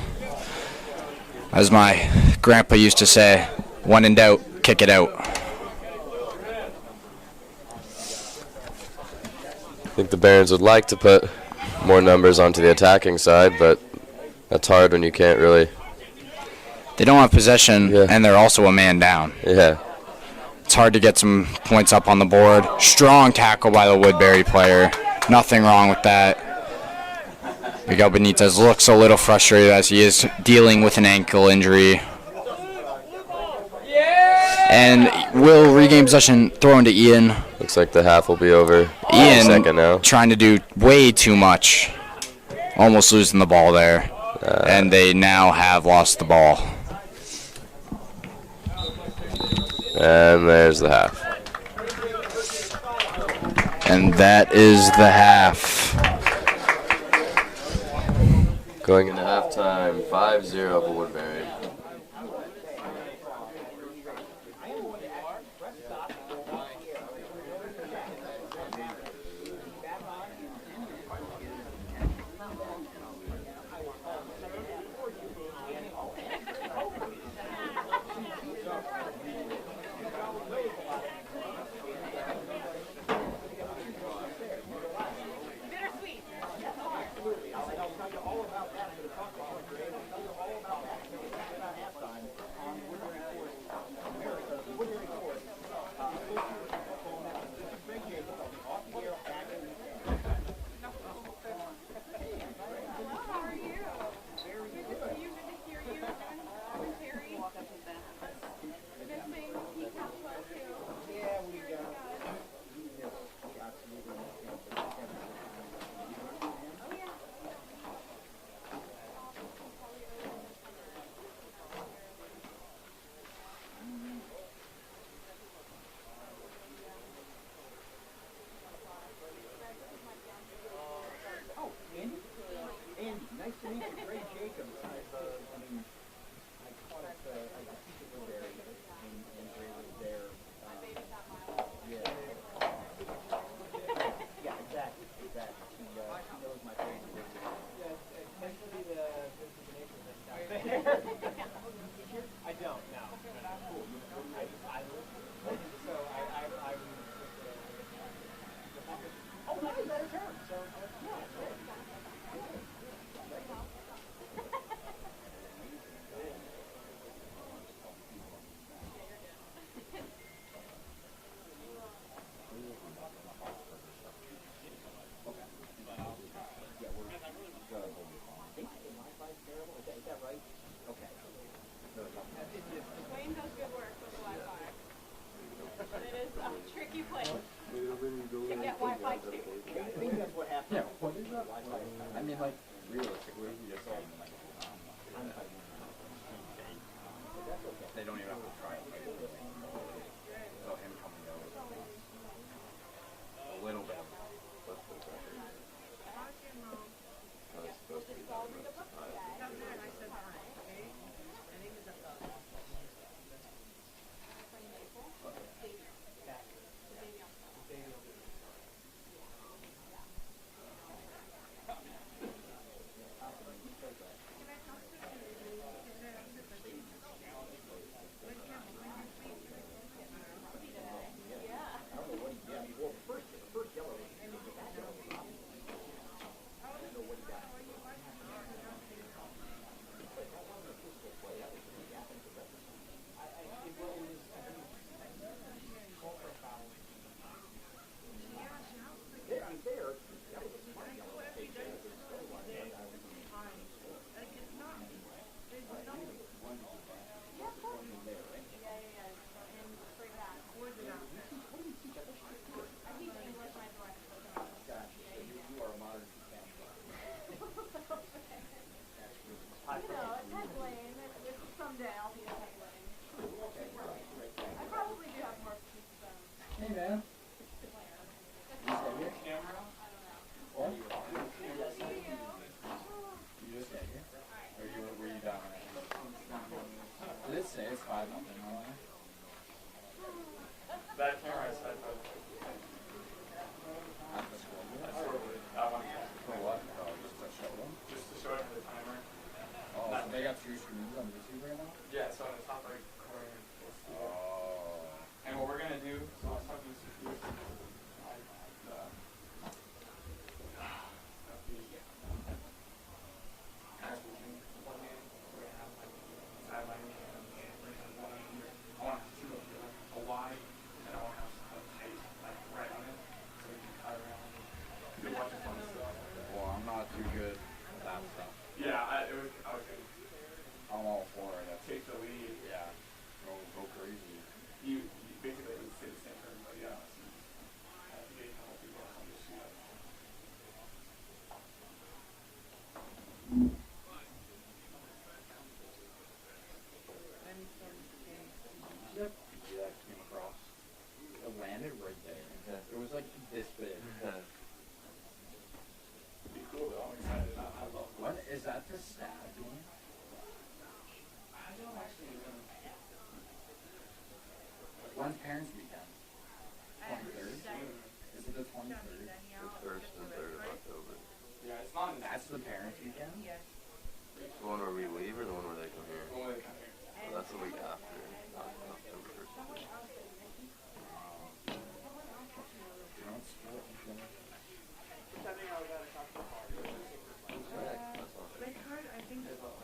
As my grandpa used to say, when in doubt, kick it out. I think the Barons would like to put more numbers onto the attacking side, but that's hard when you can't really. They don't have possession, Yeah. and they're also a man down. Yeah. It's hard to get some points up on the board. Strong tackle by the Woodberry player. Nothing wrong with that. Miguel Benitez looks a little frustrated as he is dealing with an ankle injury. And will regain possession, thrown to Ian. Looks like the half will be over. Ian Second now. trying to do way too much. Almost losing the ball there. And they now have lost the ball. And there's the half. And that is the half. Going into halftime, 5-0 for Woodberry. Nice to meet you, Ray Jacobs. I mean, I caught it, I think at Woodberry, and Ray was there. Yeah. Yeah, exactly. She knows my favorite. Yeah, it tends to be the neighbor that's down there. I don't, no. Cool. I live, so I Oh, nice, that is her. So, yeah, great. Is that right? Okay. Wayne does good work with the Wi-Fi. It is a tricky place to get Wi-Fi to. Yeah, I think that's what happened. Yeah, what is that? I mean, like, realistically, you just saw them, like, That's okay. they don't even have to try it. So him coming over a little bit. Someday I'll be a head wedding. I probably do have more pieces than Hey, man. What? You just get here? Or were you down there? Did it say it's 5-0? that camera is set up. At the school? That one. For what? Just to show them? Just to show you the timer. Oh, so they got 2 screens on YouTube right now? Yeah, so on the top right corner, you'll see it. Oh. And what we're gonna do, so I was talking to Steve, Well, I'm not too good at that stuff. yeah, I was I'm all for it. take the lead. Yeah. Go crazy. You basically would say the same for everybody else. You get a couple people that come to shoot up. That came across. It landed right there. It was like this big. Be cool though. I'm excited. I love What is that the stat? I don't actually know. When's Parents Weekend? 23rd? Is it the 23rd? First and 3rd of October. Yeah, it's not in That's the Parents Weekend? The one where we leave or the one where they come here? the one that come here. Well, that's the week after. October 1st. You know, it's sport and shit. That's all.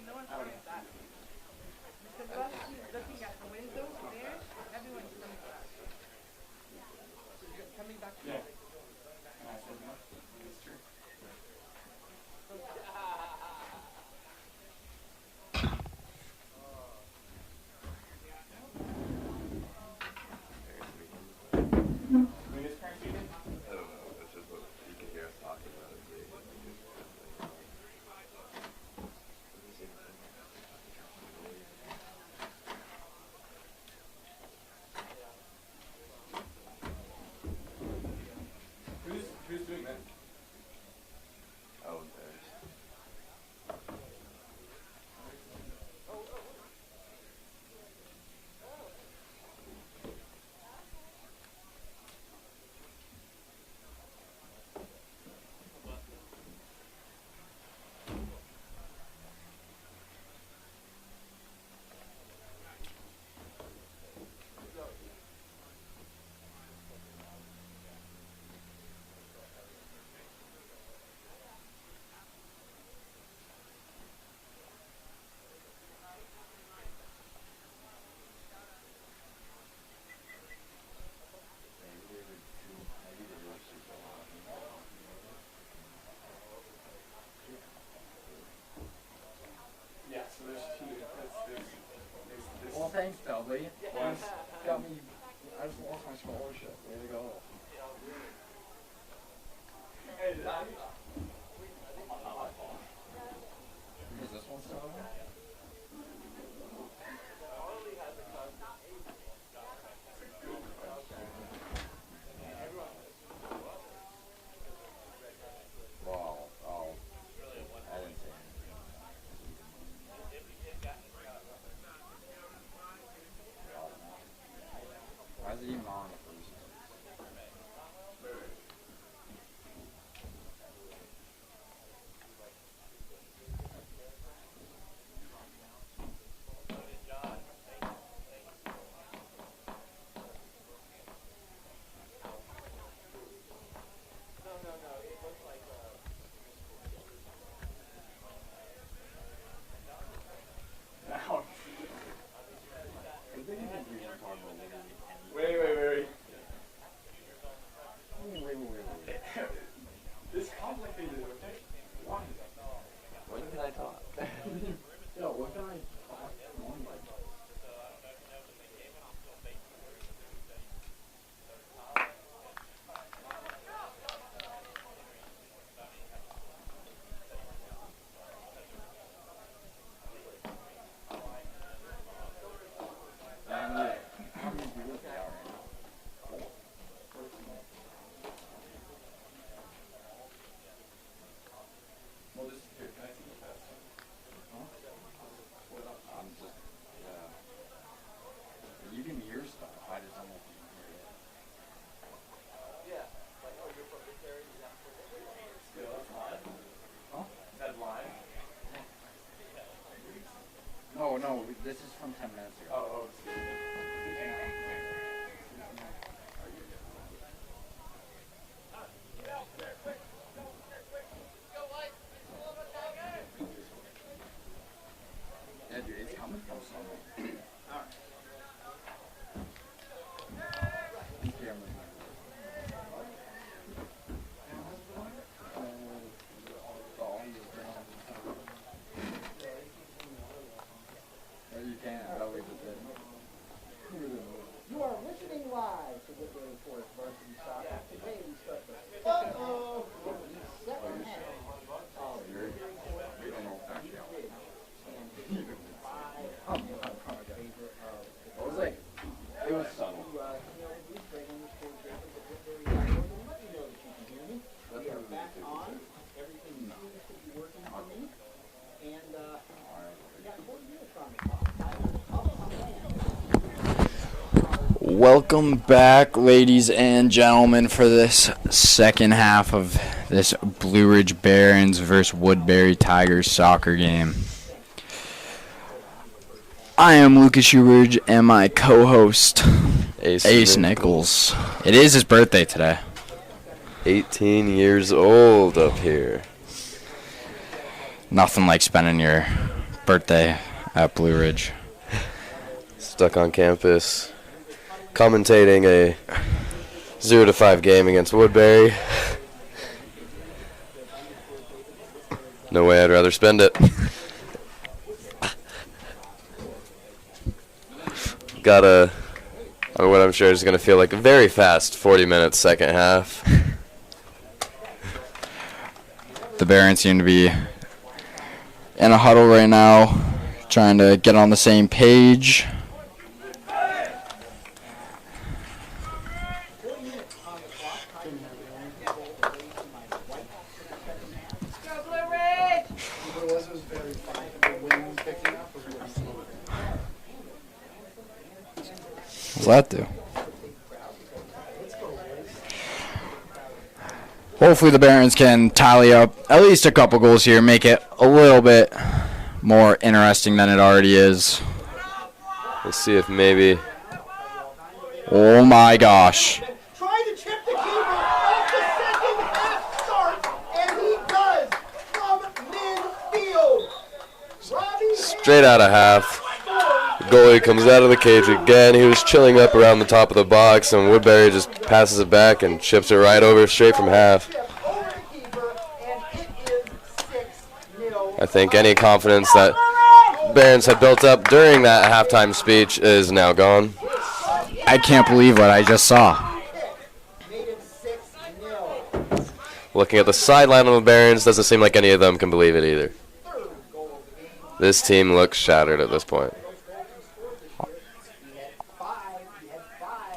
No one's coming back. Because while she's looking at the window there, everyone's coming back. Coming back. Yeah. And I said, no, it's true. When is parents' evening? I don't know. That's just what you can hear us talking about it. Who's doing that? Oh, embarrassed. Yeah, so there's two. There's Well, thanks, Dudley. one. Got me. I just lost my scholarship. Way to go. Hey, did I? Is this one still on? Well, oh. I didn't say anything. Why is it even on the first? Now. I think you can read and talk about literally Wait. anything. Wait. It's complicated, okay? Why? What can I talk? Yo, what can I talk on like? How many viewers they are right now? Well, just here. Can I see the test? I'm just, yeah. You can hear stuff. I just don't know if you can hear it. Still, it's live. Huh? Is that live? No, this is from 10 minutes ago. Oh, excuse me. Yeah, dude, it's coming from somewhere. These cameras might work. Yeah, you can. That way just did. You are listening live to Woodberry Forest Varsity Soccer. Today we start the second half of We don't know if actually how and What was it? It was subtle. we are back on. Everything seems to be working for me. And we got 4 minutes on the clock. Welcome back, ladies and gentlemen, for this second half of this Blue Ridge Barons versus Woodberry Tigers soccer game. I am Lucas Shoeridge and my co-host, Ace Nichols. Nichols. It is his birthday today. 18 years old up here. Nothing like spending your birthday at Blue Ridge. Stuck on campus, commentating a 0-5 game against Woodberry. No way I'd rather spend it. What I'm sure is going to feel like a very fast 40 minutes second half. The Barons seem to be in a huddle right now, trying to get on the same page. Go Blue Ridge! What's that do? Hopefully the Barons can tally up at least a couple goals here, make it a little bit more interesting than it already is. Let's see if maybe... Oh my gosh. Trying to chip the keeper off the second half start, and he does from midfield. Robbie Straight out of half. The goalie comes out of the cage again. He was chilling up around the top of the box, and Woodberry just passes it back and chips it right over straight from half. over the keeper, and it is 6-0. I think any confidence that Barons had built up during that halftime speech is now gone. I can't believe what I just saw. Made it 6-0. Looking at the sideline of the Barons, doesn't seem like any of them can believe it either. This team looks shattered at this point.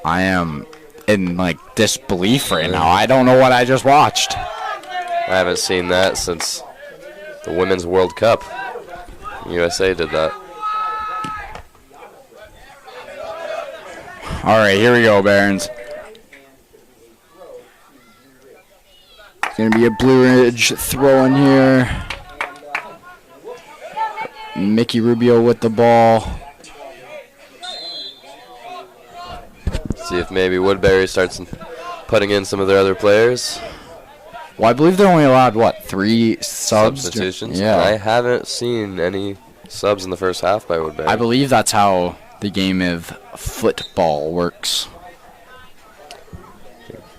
I am in disbelief right now. I don't know what I just watched. I haven't seen that since the Women's World Cup. USA did that. All right, here we go, Barons. It's going to be a Blue Ridge throw in here. Mickey Rubio with the ball. See if maybe Woodberry starts putting in some of their other players. Well, I believe they're only allowed, 3 subs? Substitutions. Yeah. I haven't seen any subs in the first half by Woodberry. I believe that's how the game of football works.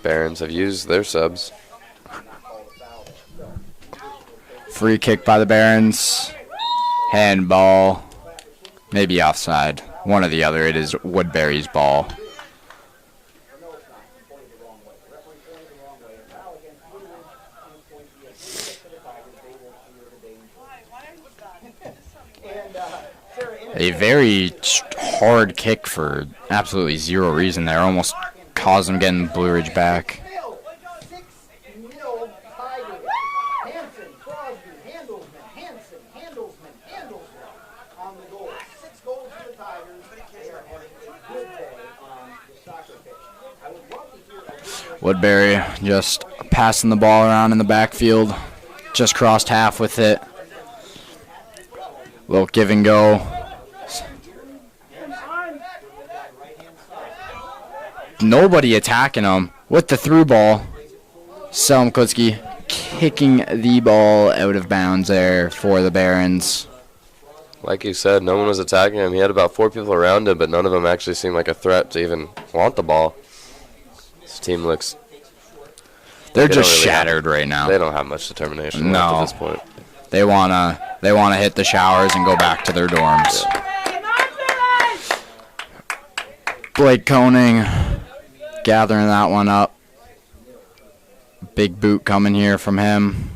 Barons have used their subs. Free kick by the Barons. Handball. Maybe offside. One or the other. It is Woodberry's ball. A very hard kick for absolutely zero reason there. Almost caused them getting Blue Ridge back. 6-0 Tigers. Hanson, Crosby, Handelsman on the goal. 6 goals for the Tigers. They are having a good day on the soccer pitch. I would love to hear Woodberry just passing the ball around in the backfield. Just crossed half with it. Little give and go. Nobody attacking him with the through ball. Selm Kutsky kicking the ball out of bounds there for the Barons. Like you said, no one was attacking him. He had about 4 people around him, but none of them actually seemed like a threat to even want the ball. This team looks... They're They just don't really shattered right now. They don't have much determination No. left at this point. They wanna hit the showers and go back to their dorms. Blake Koning gathering that one up. Big boot coming here from him.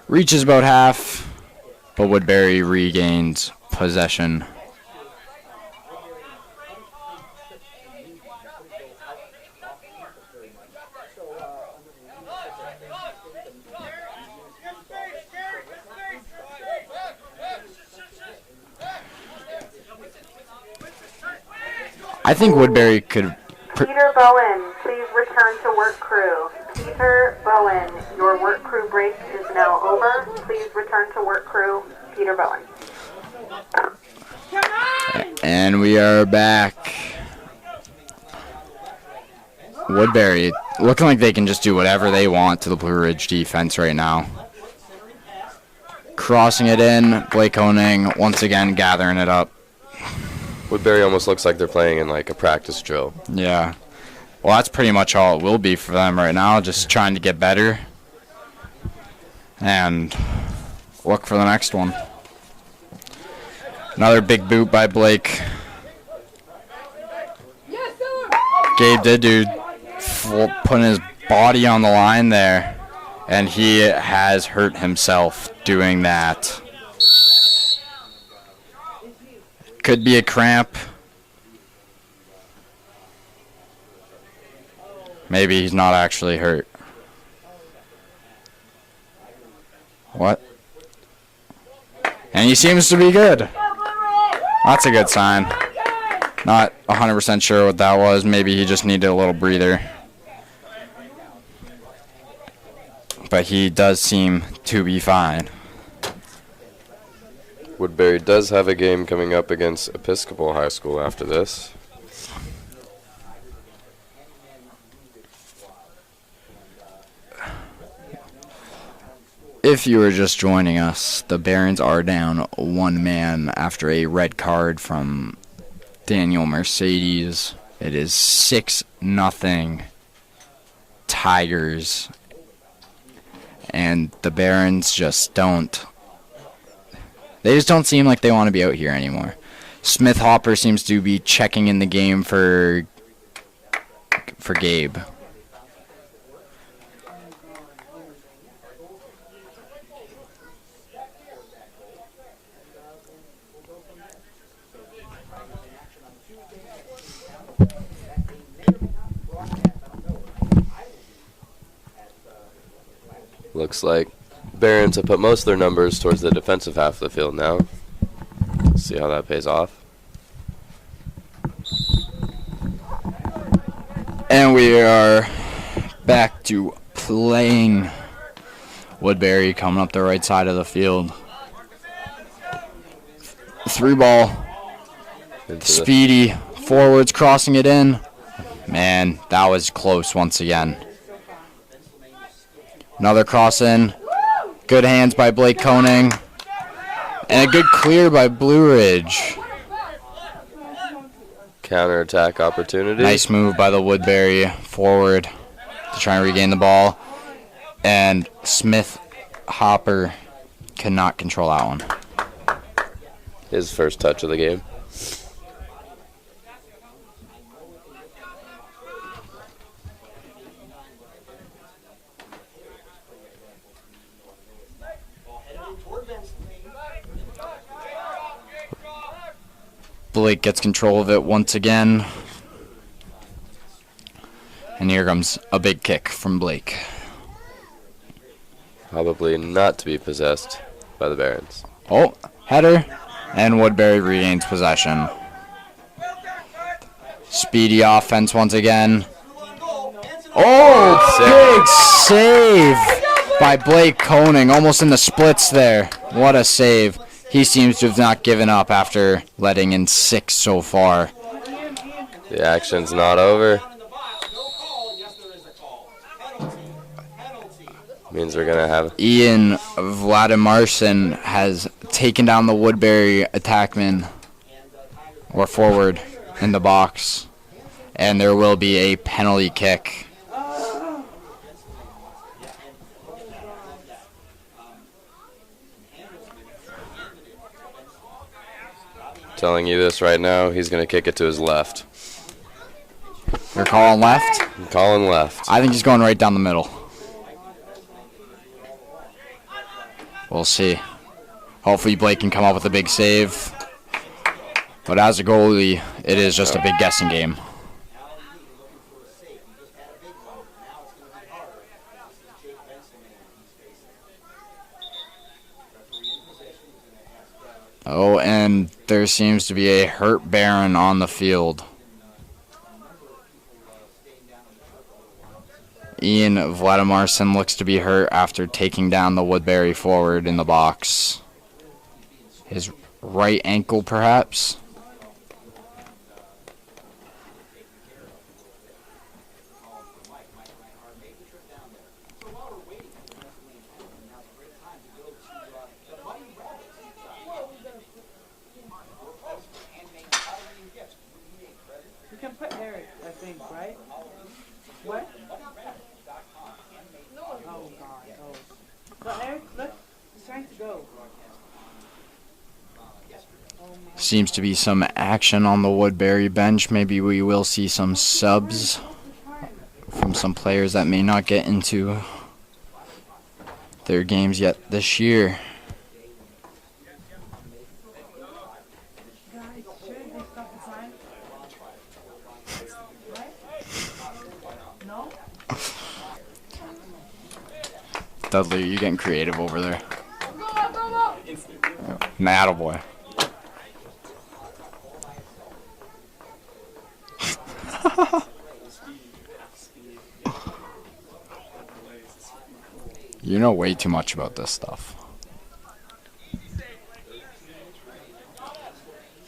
Reaches about half, but Woodberry regains possession. I think Woodberry could... Peter Bowen, please return to work crew. Peter Bowen, your work crew break is now over. Please return to work crew. Peter Bowen. And we are back. Woodberry looking like they can just do whatever they want to the Blue Ridge defense right now. Crossing it in, Blake Honing once again gathering it up. Woodberry almost looks like they're playing in like a practice drill. Yeah. Well, that's pretty much all it will be for them right now, just trying to get better and look for the next one. Another big boot by Blake. Gabe did do putting his body on the line there, and he has hurt himself doing that. Could be a cramp. Maybe he's not actually hurt. What? And he seems to be good. That's a good sign. Not 100% sure what that was. Maybe he just needed a little breather. But he does seem to be fine. Woodberry does have a game coming up against Episcopal High School after this. If you were just joining us, the Barons are down one man after a red card from Daniel Mercedes. It is 6-0 Tigers. And the Barons just don't. They just don't seem like they want to be out here anymore. Smith Hopper seems to be checking in the game for Gabe. Looks like Barons have put most of their numbers towards the defensive half of the field now. Let's see how that pays off. And we are back to playing. Woodberry coming up the right side of the field. 3 ball. Speedy forwards crossing it in. Man, that was close once again. Another cross in. Good hands by Blake Koning. And a good clear by Blue Ridge. Counterattack opportunity. Nice move by the Woodberry forward to try and regain the ball. And Smith Hopper cannot control that one. His first touch of the game. Blake gets control of it once again. And here comes a big kick from Blake. Probably not to be possessed by the Barons. Oh, header. And Woodberry regains possession. Speedy offense once again. Oh, big save by Blake Koning. Almost in the splits there. What a save. He seems to have not given up after letting in 6 so far. The action's not over. Means we're going to have... Ian Vladimirson has taken down the Woodberry attackman or forward in the box. And there will be a penalty kick. Telling you this right now, he's going to kick it to his left. You're calling left? I'm calling left. I think he's going right down the middle. We'll see. Hopefully Blake can come up with a big save. But as a goalie, it is just a big guessing game. Oh, and there seems to be a hurt Baron on the field. Ian Vladimirson looks to be hurt after taking down the Woodberry forward in the box. his right ankle, perhaps. We can put Eric, I think, right? What? Oh, God. Oh. But Eric, look, he's trying to go. Seems to be some action on the Woodberry bench. Maybe we will see some subs from some players that may not get into their games yet this year. Guys, shouldn't they stop the time? Right? No? Dudley, you're getting creative over there. Nah, boy. You know way too much about this stuff.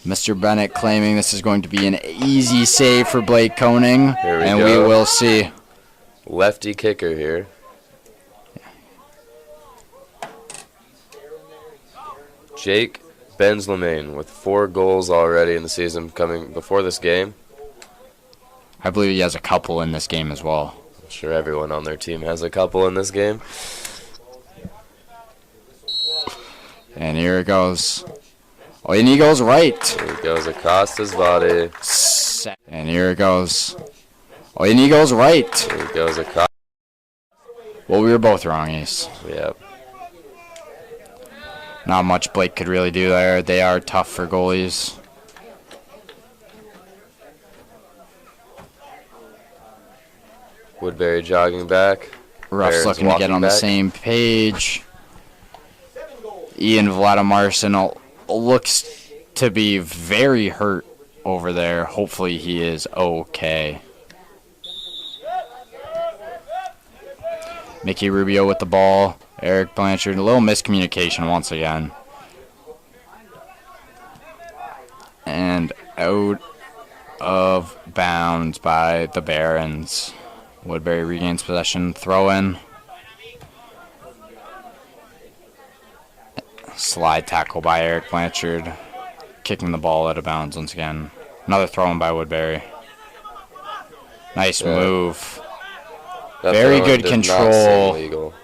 Mr. Bennett claiming this is going to be an easy save for Blake Koning, and we will see. Lefty kicker here. Jake Benzlemain with 4 goals already in the season coming before this game. I believe he has a couple in this game as well. I'm sure everyone on their team has a couple in this game. And here it goes. Oh, and he goes right. Here he goes across his body. And here it goes. Oh, and he goes right. Here he goes across. Well, we were both wrong, Ace. Yep. Not much Blake could really do there. They are tough for goalies. Woodberry jogging back. Ruff's Barron's looking to get walking on the back. same page. Ian Vladimirson looks to be very hurt over there. Hopefully he is okay. Mickey Rubio with the ball. Eric Blanchard, a little miscommunication once again. And out of bounds by the Barons. Woodberry regains possession. Throw in. Slide tackle by Eric Blanchard. Kicking the ball out of bounds once again. Another throw in by Woodberry. Nice move. That Very throw-in good did not seem control. legal.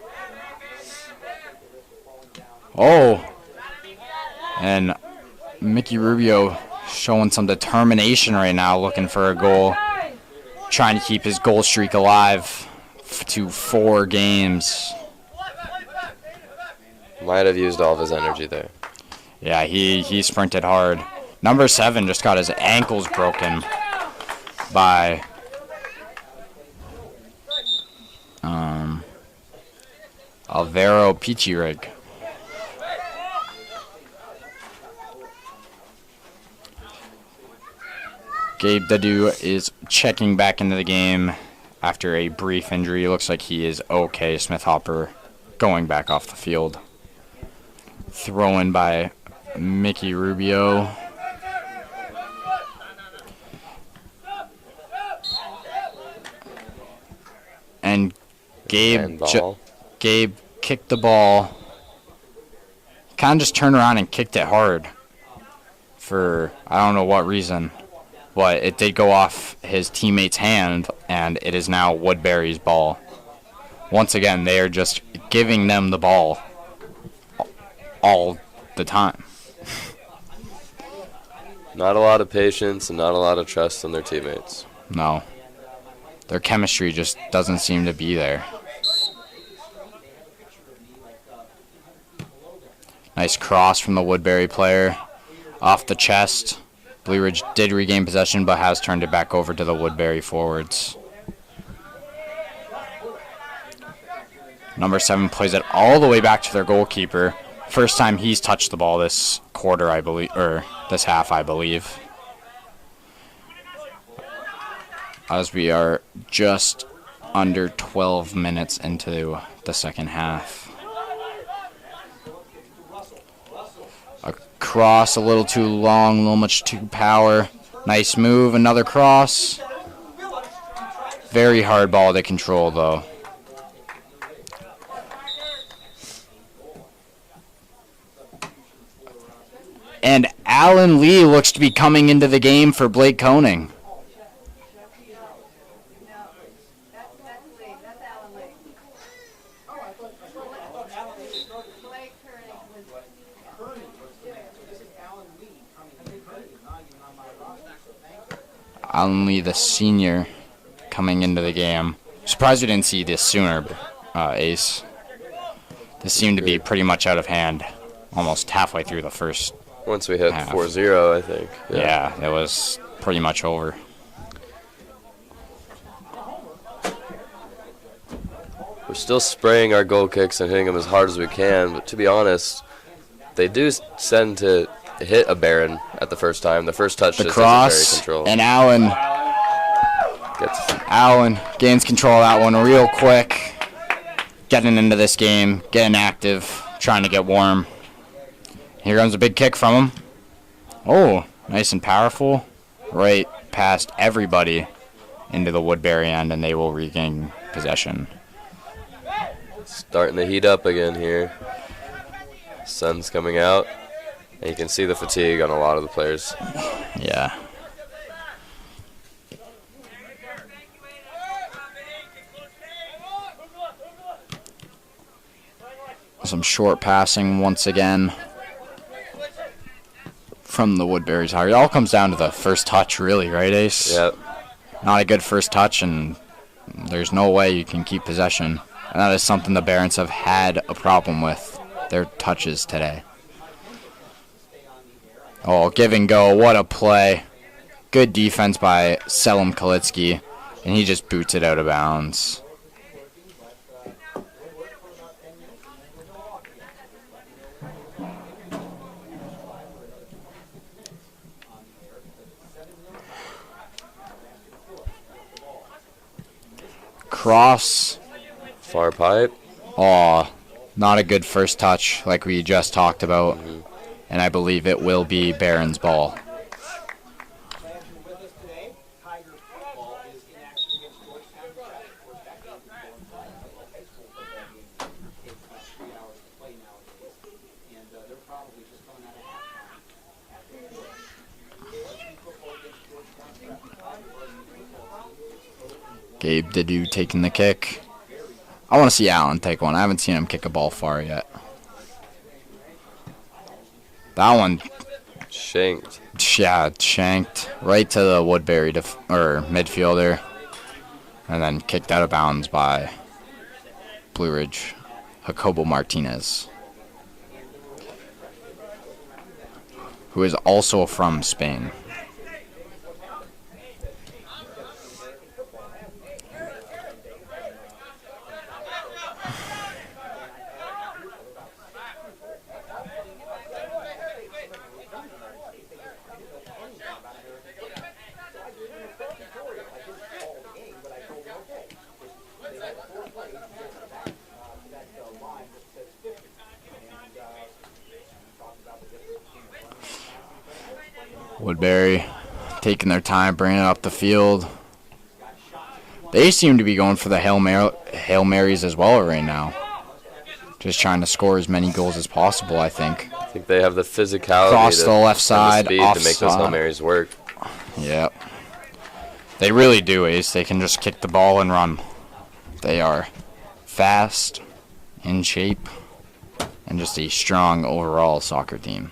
Oh. And Mickey Rubio showing some determination right now, looking for a goal. Trying to keep his goal streak alive to 4 games. Might have used all of his energy there. Yeah, he sprinted hard. Number 7 just got his ankles broken by Alvaro Pichirig. Gabe Dadu is checking back into the game after a brief injury. Looks like he is okay. Smith Hopper going back off the field. Thrown by Mickey Rubio. And Gabe kicked the ball. Kind of just turned around and kicked it hard for I don't know what reason. But it did go off his teammate's hand, and it is now Woodberry's ball. Once again, they are just giving them the ball all the time. Not a lot of patience and not a lot of trust in their teammates. No. Their chemistry just doesn't seem to be there. Nice cross from the Woodberry player. Off the chest. Blue Ridge did regain possession, but has turned it back over to the Woodberry forwards. Number 7 plays it all the way back to their goalkeeper. First time he's touched the ball this quarter, I believe, or this half, I believe. As we are just under 12 minutes into the second half. A cross, a little too long, a little much too power. Nice move, another cross. Very hard ball to control, though. And Alan Lee looks to be coming into the game for Blake Koenig. Alan Lee, the senior, coming into the game. Surprised we didn't see this sooner, Ace. This seemed to be pretty much out of hand, almost halfway through the first. Once we hit half. 4-0, I think. Yeah, it was pretty much over. We're still spraying our goal kicks and hitting them as hard as we can, but to be honest, they do tend to hit a Baron at the first time. The first touch The just cross, isn't very controlled. and Allen gains control of that one real quick. Getting into this game, getting active, trying to get warm. Here comes a big kick from him. Oh, nice and powerful. Right past everybody into the Woodberry end, and they will regain possession. Starting to heat up again here. Sun's coming out, and you can see the fatigue on a lot of the players. Yeah. Some short passing once again from the Woodberries. It all comes down to the first touch, really, right, Ace? Yep. Not a good first touch, and there's no way you can keep possession. And that is something the Barons have had a problem with, their touches today. Oh, give and go. What a play. Good defense by Selim Kalitsky, and he just boots it out of bounds. Cross. Far pipe. Oh, not a good first touch like we just talked about. And I believe it will be Barron's ball. Gabe Didu taking the kick. I want to see Allen take one. I haven't seen him kick a ball far yet. That one, Shanked. yeah, shanked right to the Woodberry midfielder, and then kicked out of bounds by Blue Ridge, Jacobo Martinez, who is also from Spain. Woodberry taking their time, bringing it up the field. They seem to be going for the Hail Marys as well right now. Just trying to score as many goals as possible, I think. I think they have the physicality Cross the left side, and the speed to make those Hail Marys work. Yep. They really do, Ace. They can just kick the ball and run. They are fast, in shape, and just a strong overall soccer team.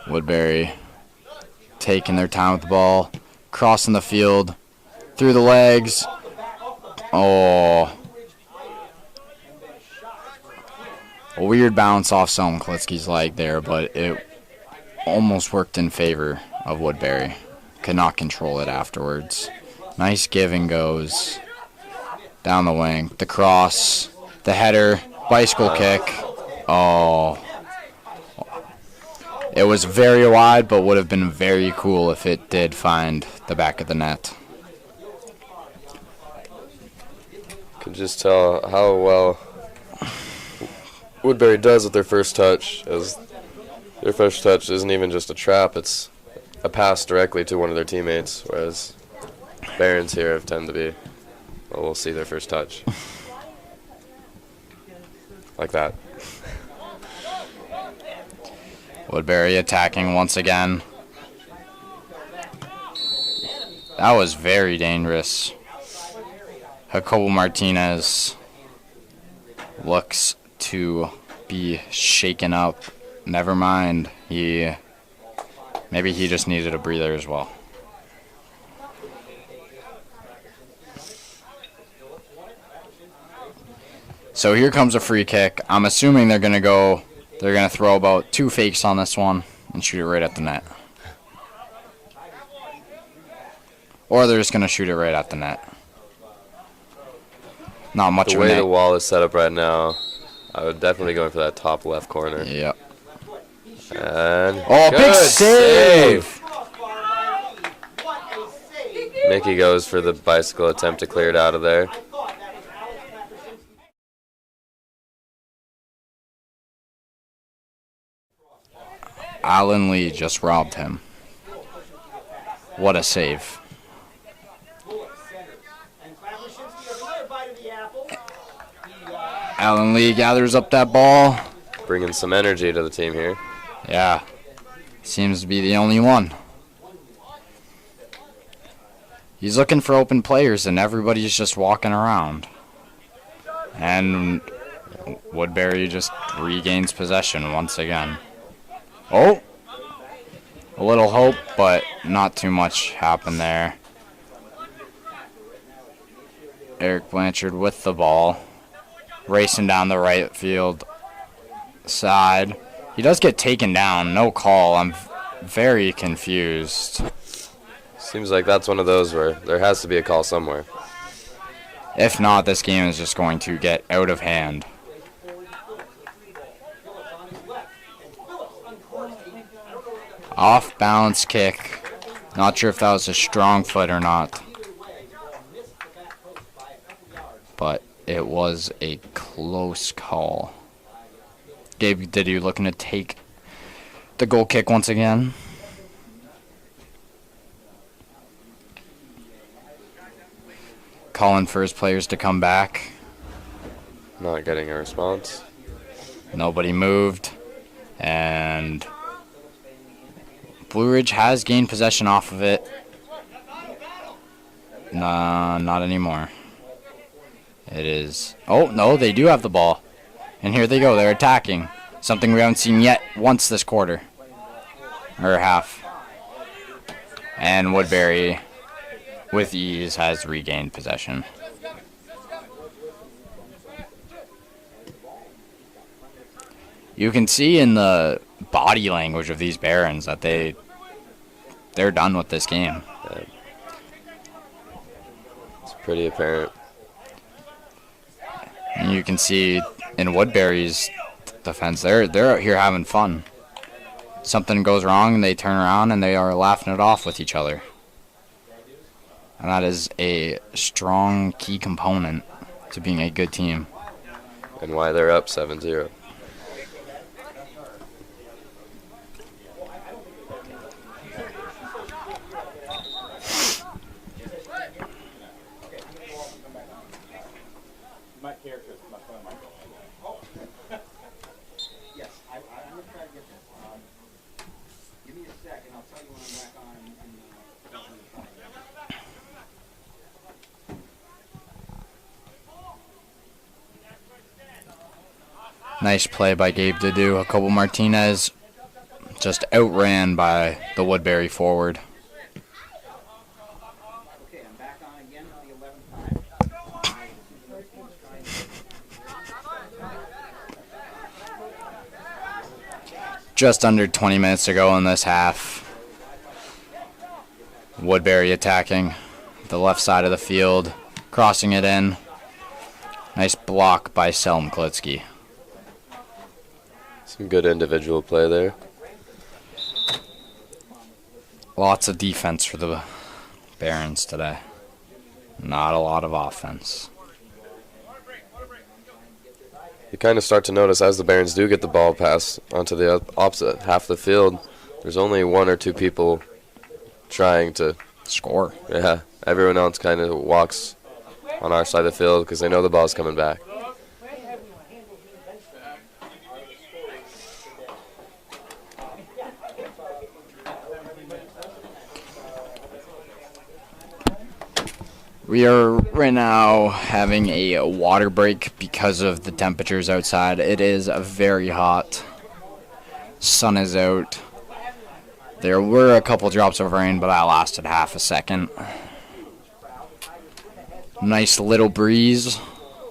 Woodberry taking their time with the ball, crossing the field, through the legs. Oh. A weird bounce off Selim Kalitsky's leg there, but it almost worked in favor of Woodberry. Could not control it afterwards. Nice give and goes down the wing. The cross The header, bicycle kick. Oh. It was very wide, but would have been very cool if it did find the back of the net. Can just tell how well Woodberry does with their first touch, as their first touch isn't even just a trap, it's a pass directly to one of their teammates, whereas Barons here have tend to be, well, we'll see their first touch. Like that. Woodberry attacking once again. That was very dangerous. Jacobo Martinez looks to be shaken up. Never mind. Maybe he just needed a breather as well. So here comes a free kick. I'm assuming they're going to throw about 2 fakes on this one and shoot it right at the net. Or they're just going to shoot it right at the net. Not much The of a way net. the wall is set up right now, I would definitely go in for that top left corner. Yep. And Oh, good big save! Mickey goes for the bicycle attempt to clear it out of there. Alan Lee just robbed him. What a save. Alan Lee gathers up that ball. Bringing some energy to the team here. Yeah. Seems to be the only one. He's looking for open players and everybody's just walking around. And Woodberry just regains possession once again. Oh! A little hope, but not too much happened there. Eric Blanchard with the ball. Racing down the right field side. He does get taken down. No call. I'm very confused. Seems like that's one of those where there has to be a call somewhere. If not, this game is just going to get out of hand. Off balance kick. Not sure if that was a strong foot or not. But it was a close call. Gabe, did you looking to take the goal kick once again? Calling for his players to come back. Not getting a response. Nobody moved. And Blue Ridge has gained possession off of it. Nah, not anymore. It is. Oh, no, they do have the ball. And here they go. They're attacking. Something we haven't seen yet once this quarter. Or half. And Woodberry, with ease, has regained possession. You can see in the body language of these Barons that they're done with this game. It's pretty apparent. And you can see in Woodberry's defense, they're out here having fun. Something goes wrong and they turn around and they are laughing it off with each other. And that is a strong key component to being a good team. And why they're up 7-0. Yes, I'm going to try to get this. Give me a second. I'll tell you when I'm back on. Nice play by Gabe Dudu. Jacobo Martinez just outran by the Woodberry forward. Okay, I'm back on again for the 11th time. Just under 20 minutes to go in this half. Woodberry attacking the left side of the field, crossing it in. Nice block by Selm Klitsky. Some good individual play there. Lots of defense for the Barons today. Not a lot of offense. You kind of start to notice as the Barons do get the ball pass onto the opposite half of the field, there's only one or two people trying to score. Yeah, everyone else kind of walks on our side of the field because they know the ball's coming back. We are right now having a water break because of the temperatures outside. It is very hot. Sun is out. There were a couple drops of rain, but that lasted half a second. Nice little breeze. Is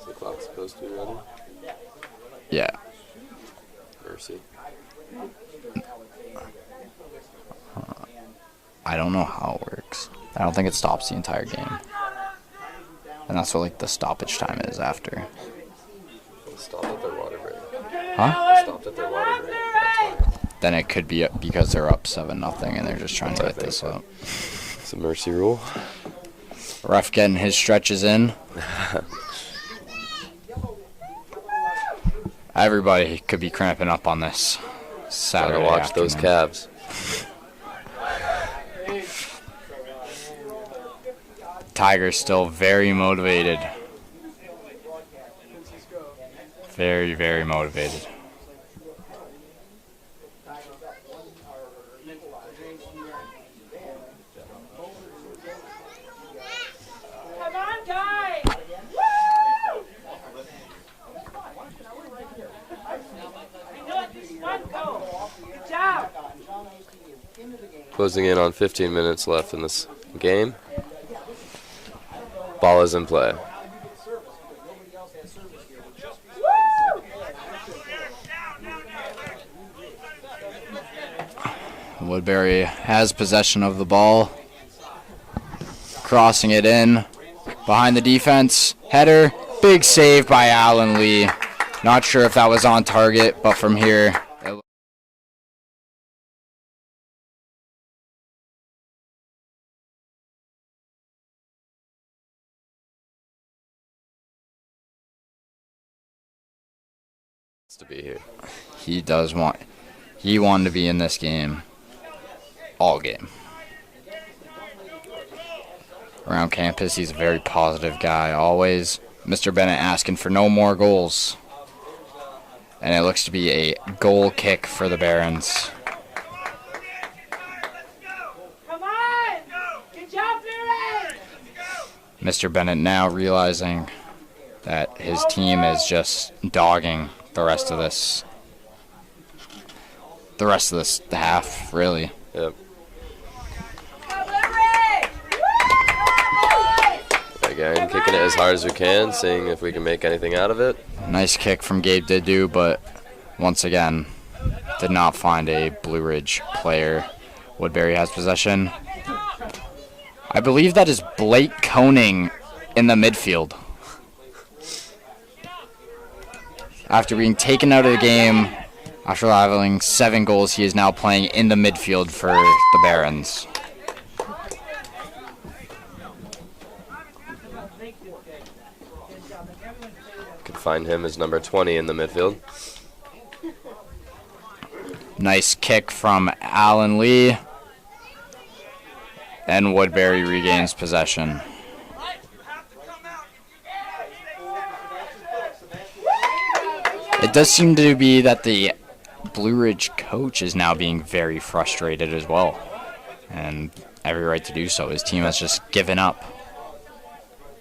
the clock supposed to be ready? Yeah. Mercy. I don't know how it works. I don't think it stops the entire game. And that's what like the stoppage time is after. Stopped at their water break. Huh? Stopped at their water break. That's why. Then it could be because they're up 7-0 and they're just trying to get this up. It's a mercy rule. Ref getting his stretches in. Everybody could be cramping up on this Saturday Gotta watch afternoon. those calves. Tiger's still very motivated. Very, very motivated. Come on, guys! I know it, this is one goal. Good job! Closing in on 15 minutes left in this game. Ball is in play. Woodberry has possession of the ball. Crossing it in. Behind the defense. Header. Big save by Alan Lee. Not sure if that was on target, but from here... To be here. He wanted to be in this game. All game. Around campus, he's a very positive guy, always. Mr. Bennett asking for no more goals. And it looks to be a goal kick for the Barons. Come on! Good job, Barry! Mr. Bennett now realizing that his team is just dogging the rest of this half, really. Yep. Again, kicking it as hard as we can, seeing if we can make anything out of it. Nice kick from Gabe Didu, but once again, did not find a Blue Ridge player. Woodberry has possession. I believe that is Blake Koning in the midfield. After being taken out of the game, after having 7 goals, he is now playing in the midfield for the Barons. Could find him as number 20 in the midfield. Nice kick from Alan Lee. And Woodberry regains possession. It does seem to be that the Blue Ridge coach is now being very frustrated as well. And every right to do so. His team has just given up.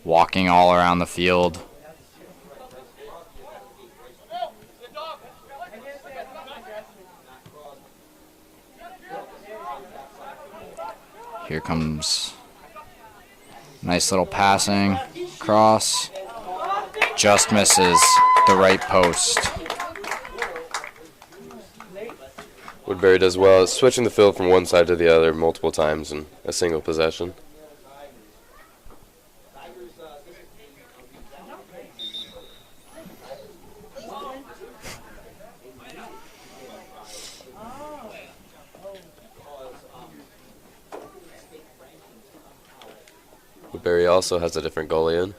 Walking all around the field. Here comes nice little passing. Cross. Just misses the right post. Woodberry does well at switching the field from one side to the other multiple times in a single possession. Woodberry also has a different goalie in.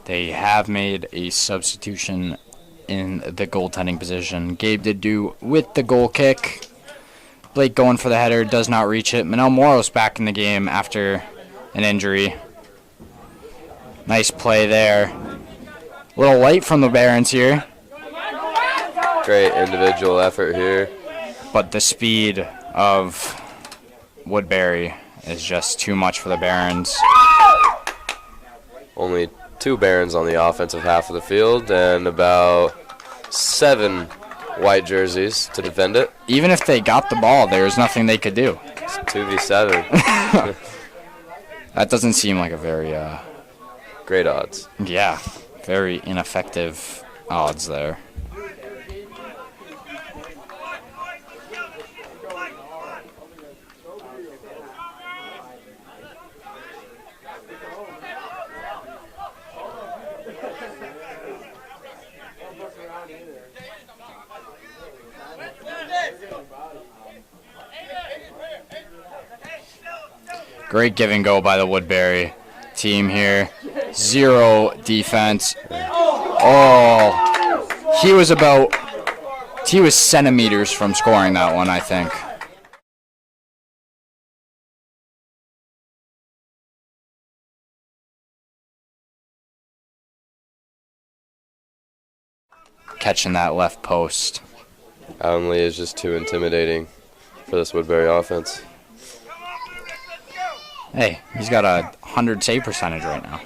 They have made a substitution in the goaltending position. Gabe did do with the goal kick. Blake going for the header, does not reach it. Manel Moros back in the game after an injury. Nice play there. A little light from the Barons here. Great individual effort here. But the speed of Woodberry is just too much for the Barons. Only 2 Barons on the offensive half of the field and about 7 white jerseys to defend it. Even if they got the ball, there's nothing they could do. It's 2v7. That doesn't seem like a very, Great odds. yeah, very ineffective odds there. Great give and go by the Woodberry team here. 0 defense. Oh, he was centimeters from scoring that one, I think. Catching that left post. Allen Lee is just too intimidating for this Woodberry offense. Hey, he's got a 100 save percentage right now.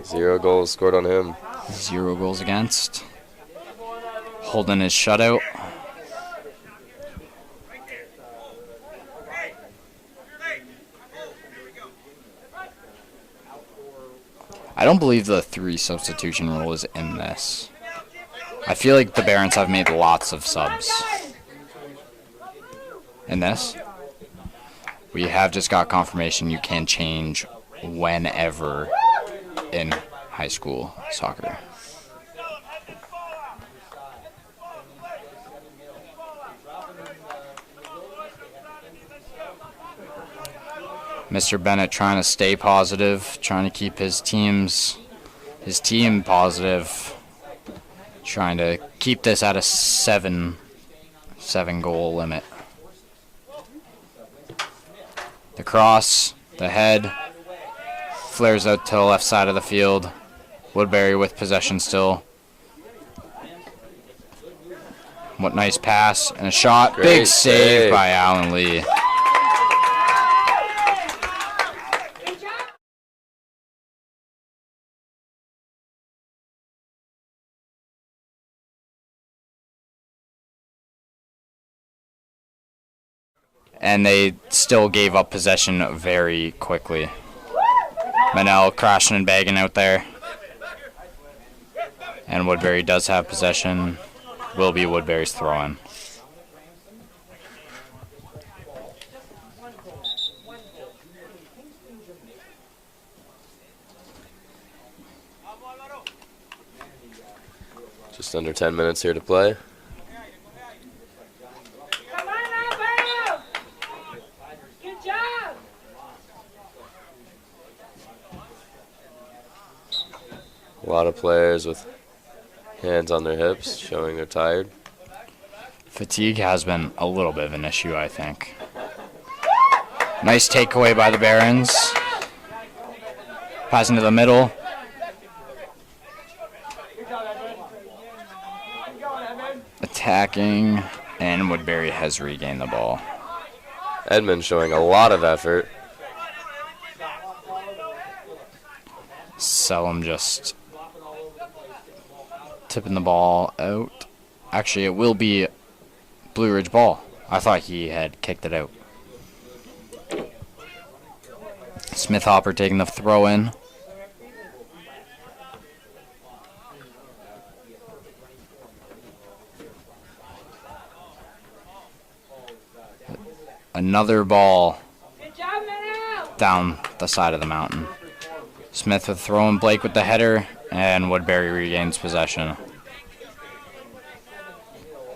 0 goals scored on him. 0 goals against. Holding his shutout. I don't believe the 3 substitution rule is in this. I feel like the Barons have made lots of subs. In this? We have just got confirmation you can change whenever in high school soccer. Mr. Bennett trying to stay positive, trying to keep his team positive, trying to keep this at a 7 goal limit. The cross, the head, flares out to the left side of the field. Woodberry with possession still. What nice pass and a shot. Great Big save save by Allen Lee. And they still gave up possession very quickly. Manel crashing and bagging out there. And Woodberry does have possession. Will be Woodberry's throw-in. Just under 10 minutes here to play. A lot of players with hands on their hips, showing they're tired. Fatigue has been a little bit of an issue, I think. Nice takeaway by the Barons. Passing to the middle. Attacking, and Woodberry has regained the ball. Edmund showing a lot of effort. Selim just tipping the ball out. Actually, it will be Blue Ridge ball. I thought he had kicked it out. Smith Hopper taking the throw in. Another ball down the side of the mountain. Smith with throwing, Blake with the header, and Woodberry regains possession.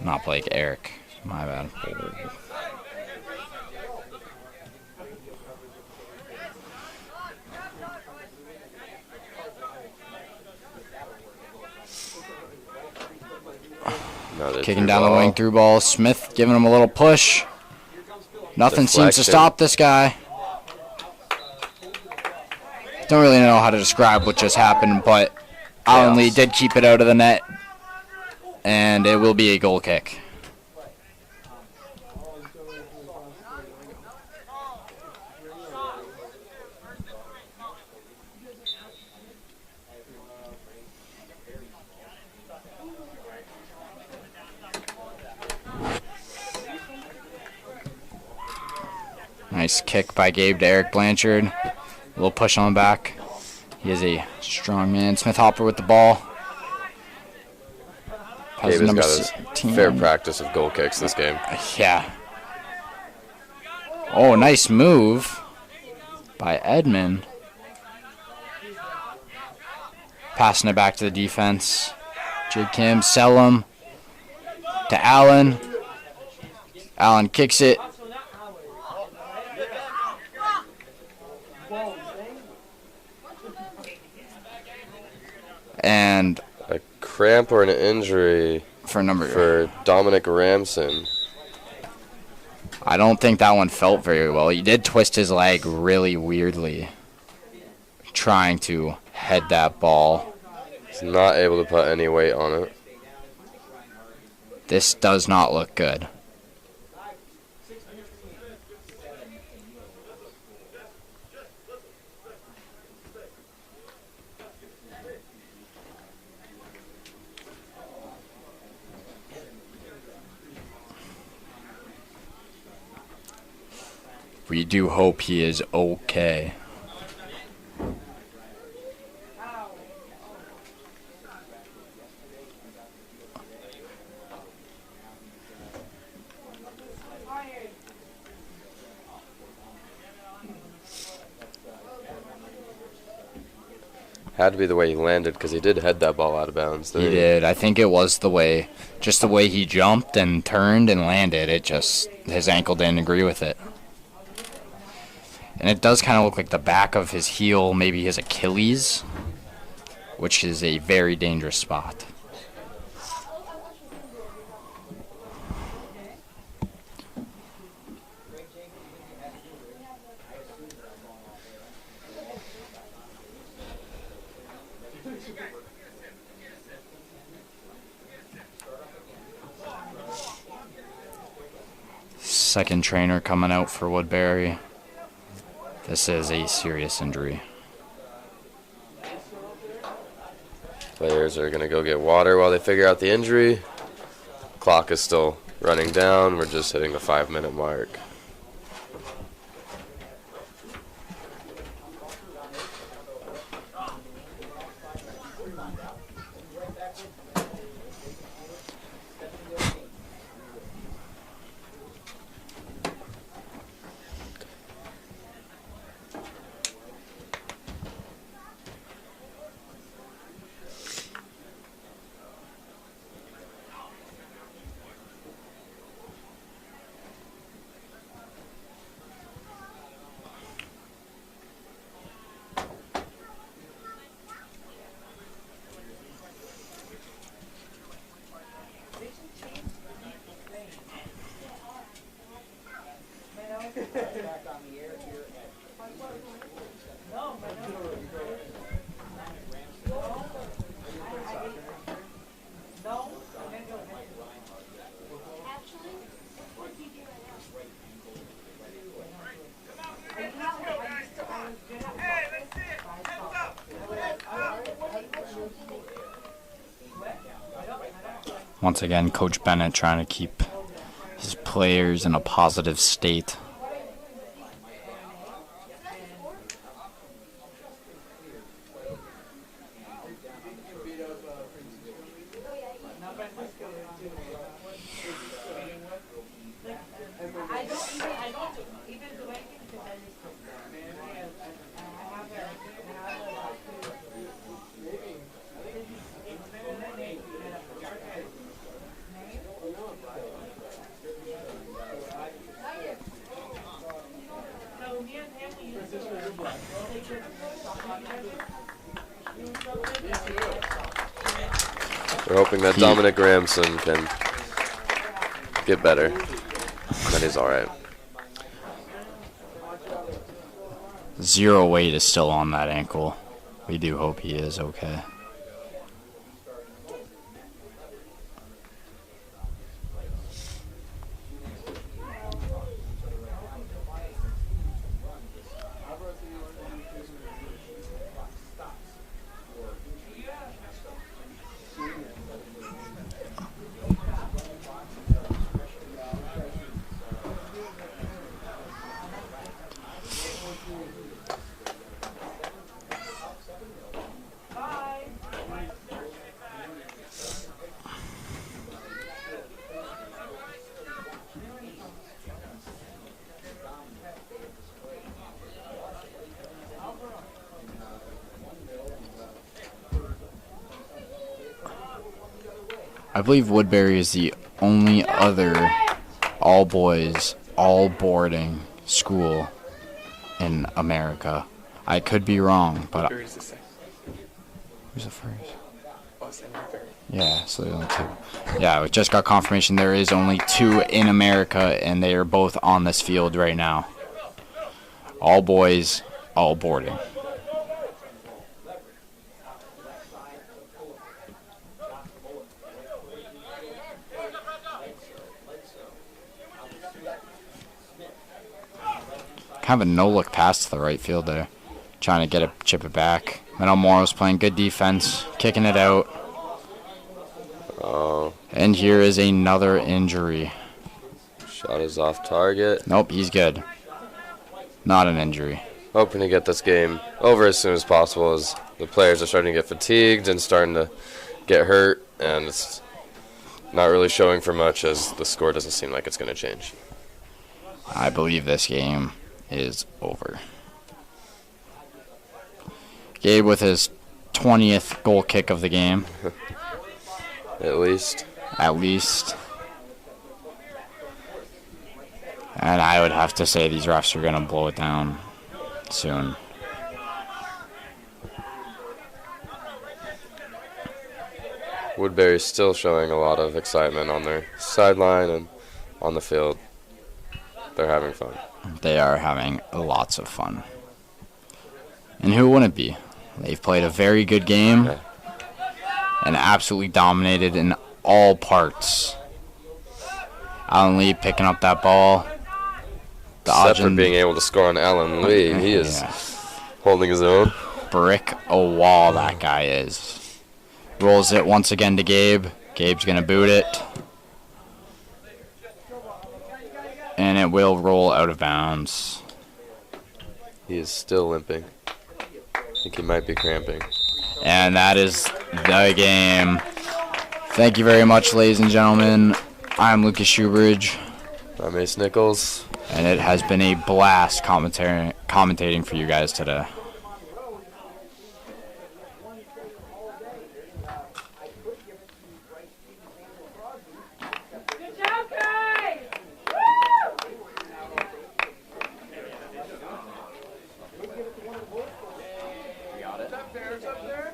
Not Blake, Eric. My bad. Kicking down the wing through ball. Smith giving him a little push. Nothing seems to stop this guy. Don't really know how to describe what just happened, but Allen Lee did keep it out of the net, and it will be a goal kick. Nice kick by Gabe to Eric Blanchard. A little push on the back. He is a strong man. Smith Hopper with the ball. Gabe has got his fair practice of goal kicks this game. Yeah. Oh, nice move by Edmond. Passing it back to the defense. Jake Kim, sell him to Allen. Allen kicks it. And a cramp or an injury for Dominic Ramson. I don't think that one felt very well. He did twist his leg really weirdly, trying to head that ball. He's not able to put any weight on it. This does not look good. We do hope he is okay. Had to be the way he landed because he did head that ball out of bounds. He did. I think it was the way, just the way he jumped and turned and landed. It just, his ankle didn't agree with it. And it does kind of look like the back of his heel, maybe his Achilles, which is a very dangerous spot. Second trainer coming out for Woodberry. This is a serious injury. Players are going to go get water while they figure out the injury. Clock is still running down. We're just hitting the 5-minute mark. Once again, Coach Bennett trying to keep his players in a positive state. We're hoping that Dominic Ramson can get better. But he's all right. Zero weight is still on that ankle. We do hope he is okay. I believe Woodberry is the only other all-boys, all-boarding school in America. I could be wrong, but... Woodberry's the second. Who's the first? Us and Woodberry. Yeah, so there's only two. Yeah, we just got confirmation there is only two in America, and they are both on this field right now. All boys, all boarding. Have a no-look pass to the right field there. Trying to get it, chip it back. Metal Morrow's playing good defense, kicking it out. Oh. And here is another injury. Shot is off target. Nope, he's good. Not an injury. Hoping to get this game over as soon as possible, as the players are starting to get fatigued and starting to get hurt, and it's not really showing for much, as the score doesn't seem like it's going to change. I believe this game is over. Gabe with his 20th goal kick of the game. At least. At least. And I would have to say these refs are going to blow it down soon. Woodberry's still showing a lot of excitement on their sideline and on the field. They're having fun. They are having lots of fun. And who wouldn't be? They've played a very good game and absolutely dominated in all parts. Alan Lee picking up that ball. Except for being able to score on Alan Lee. He is holding his own. Brick a wall, that guy is. Rolls it once again to Gabe. Gabe's going to boot it. And it will roll out of bounds. He is still limping. I think he might be cramping. And that is the game. Thank you very much, ladies and gentlemen. I'm Lucas Shoebridge. I'm Ace Nichols. And it has been a blast commentating for you guys today. Good job, guys! We got it. It's up there, it's up there.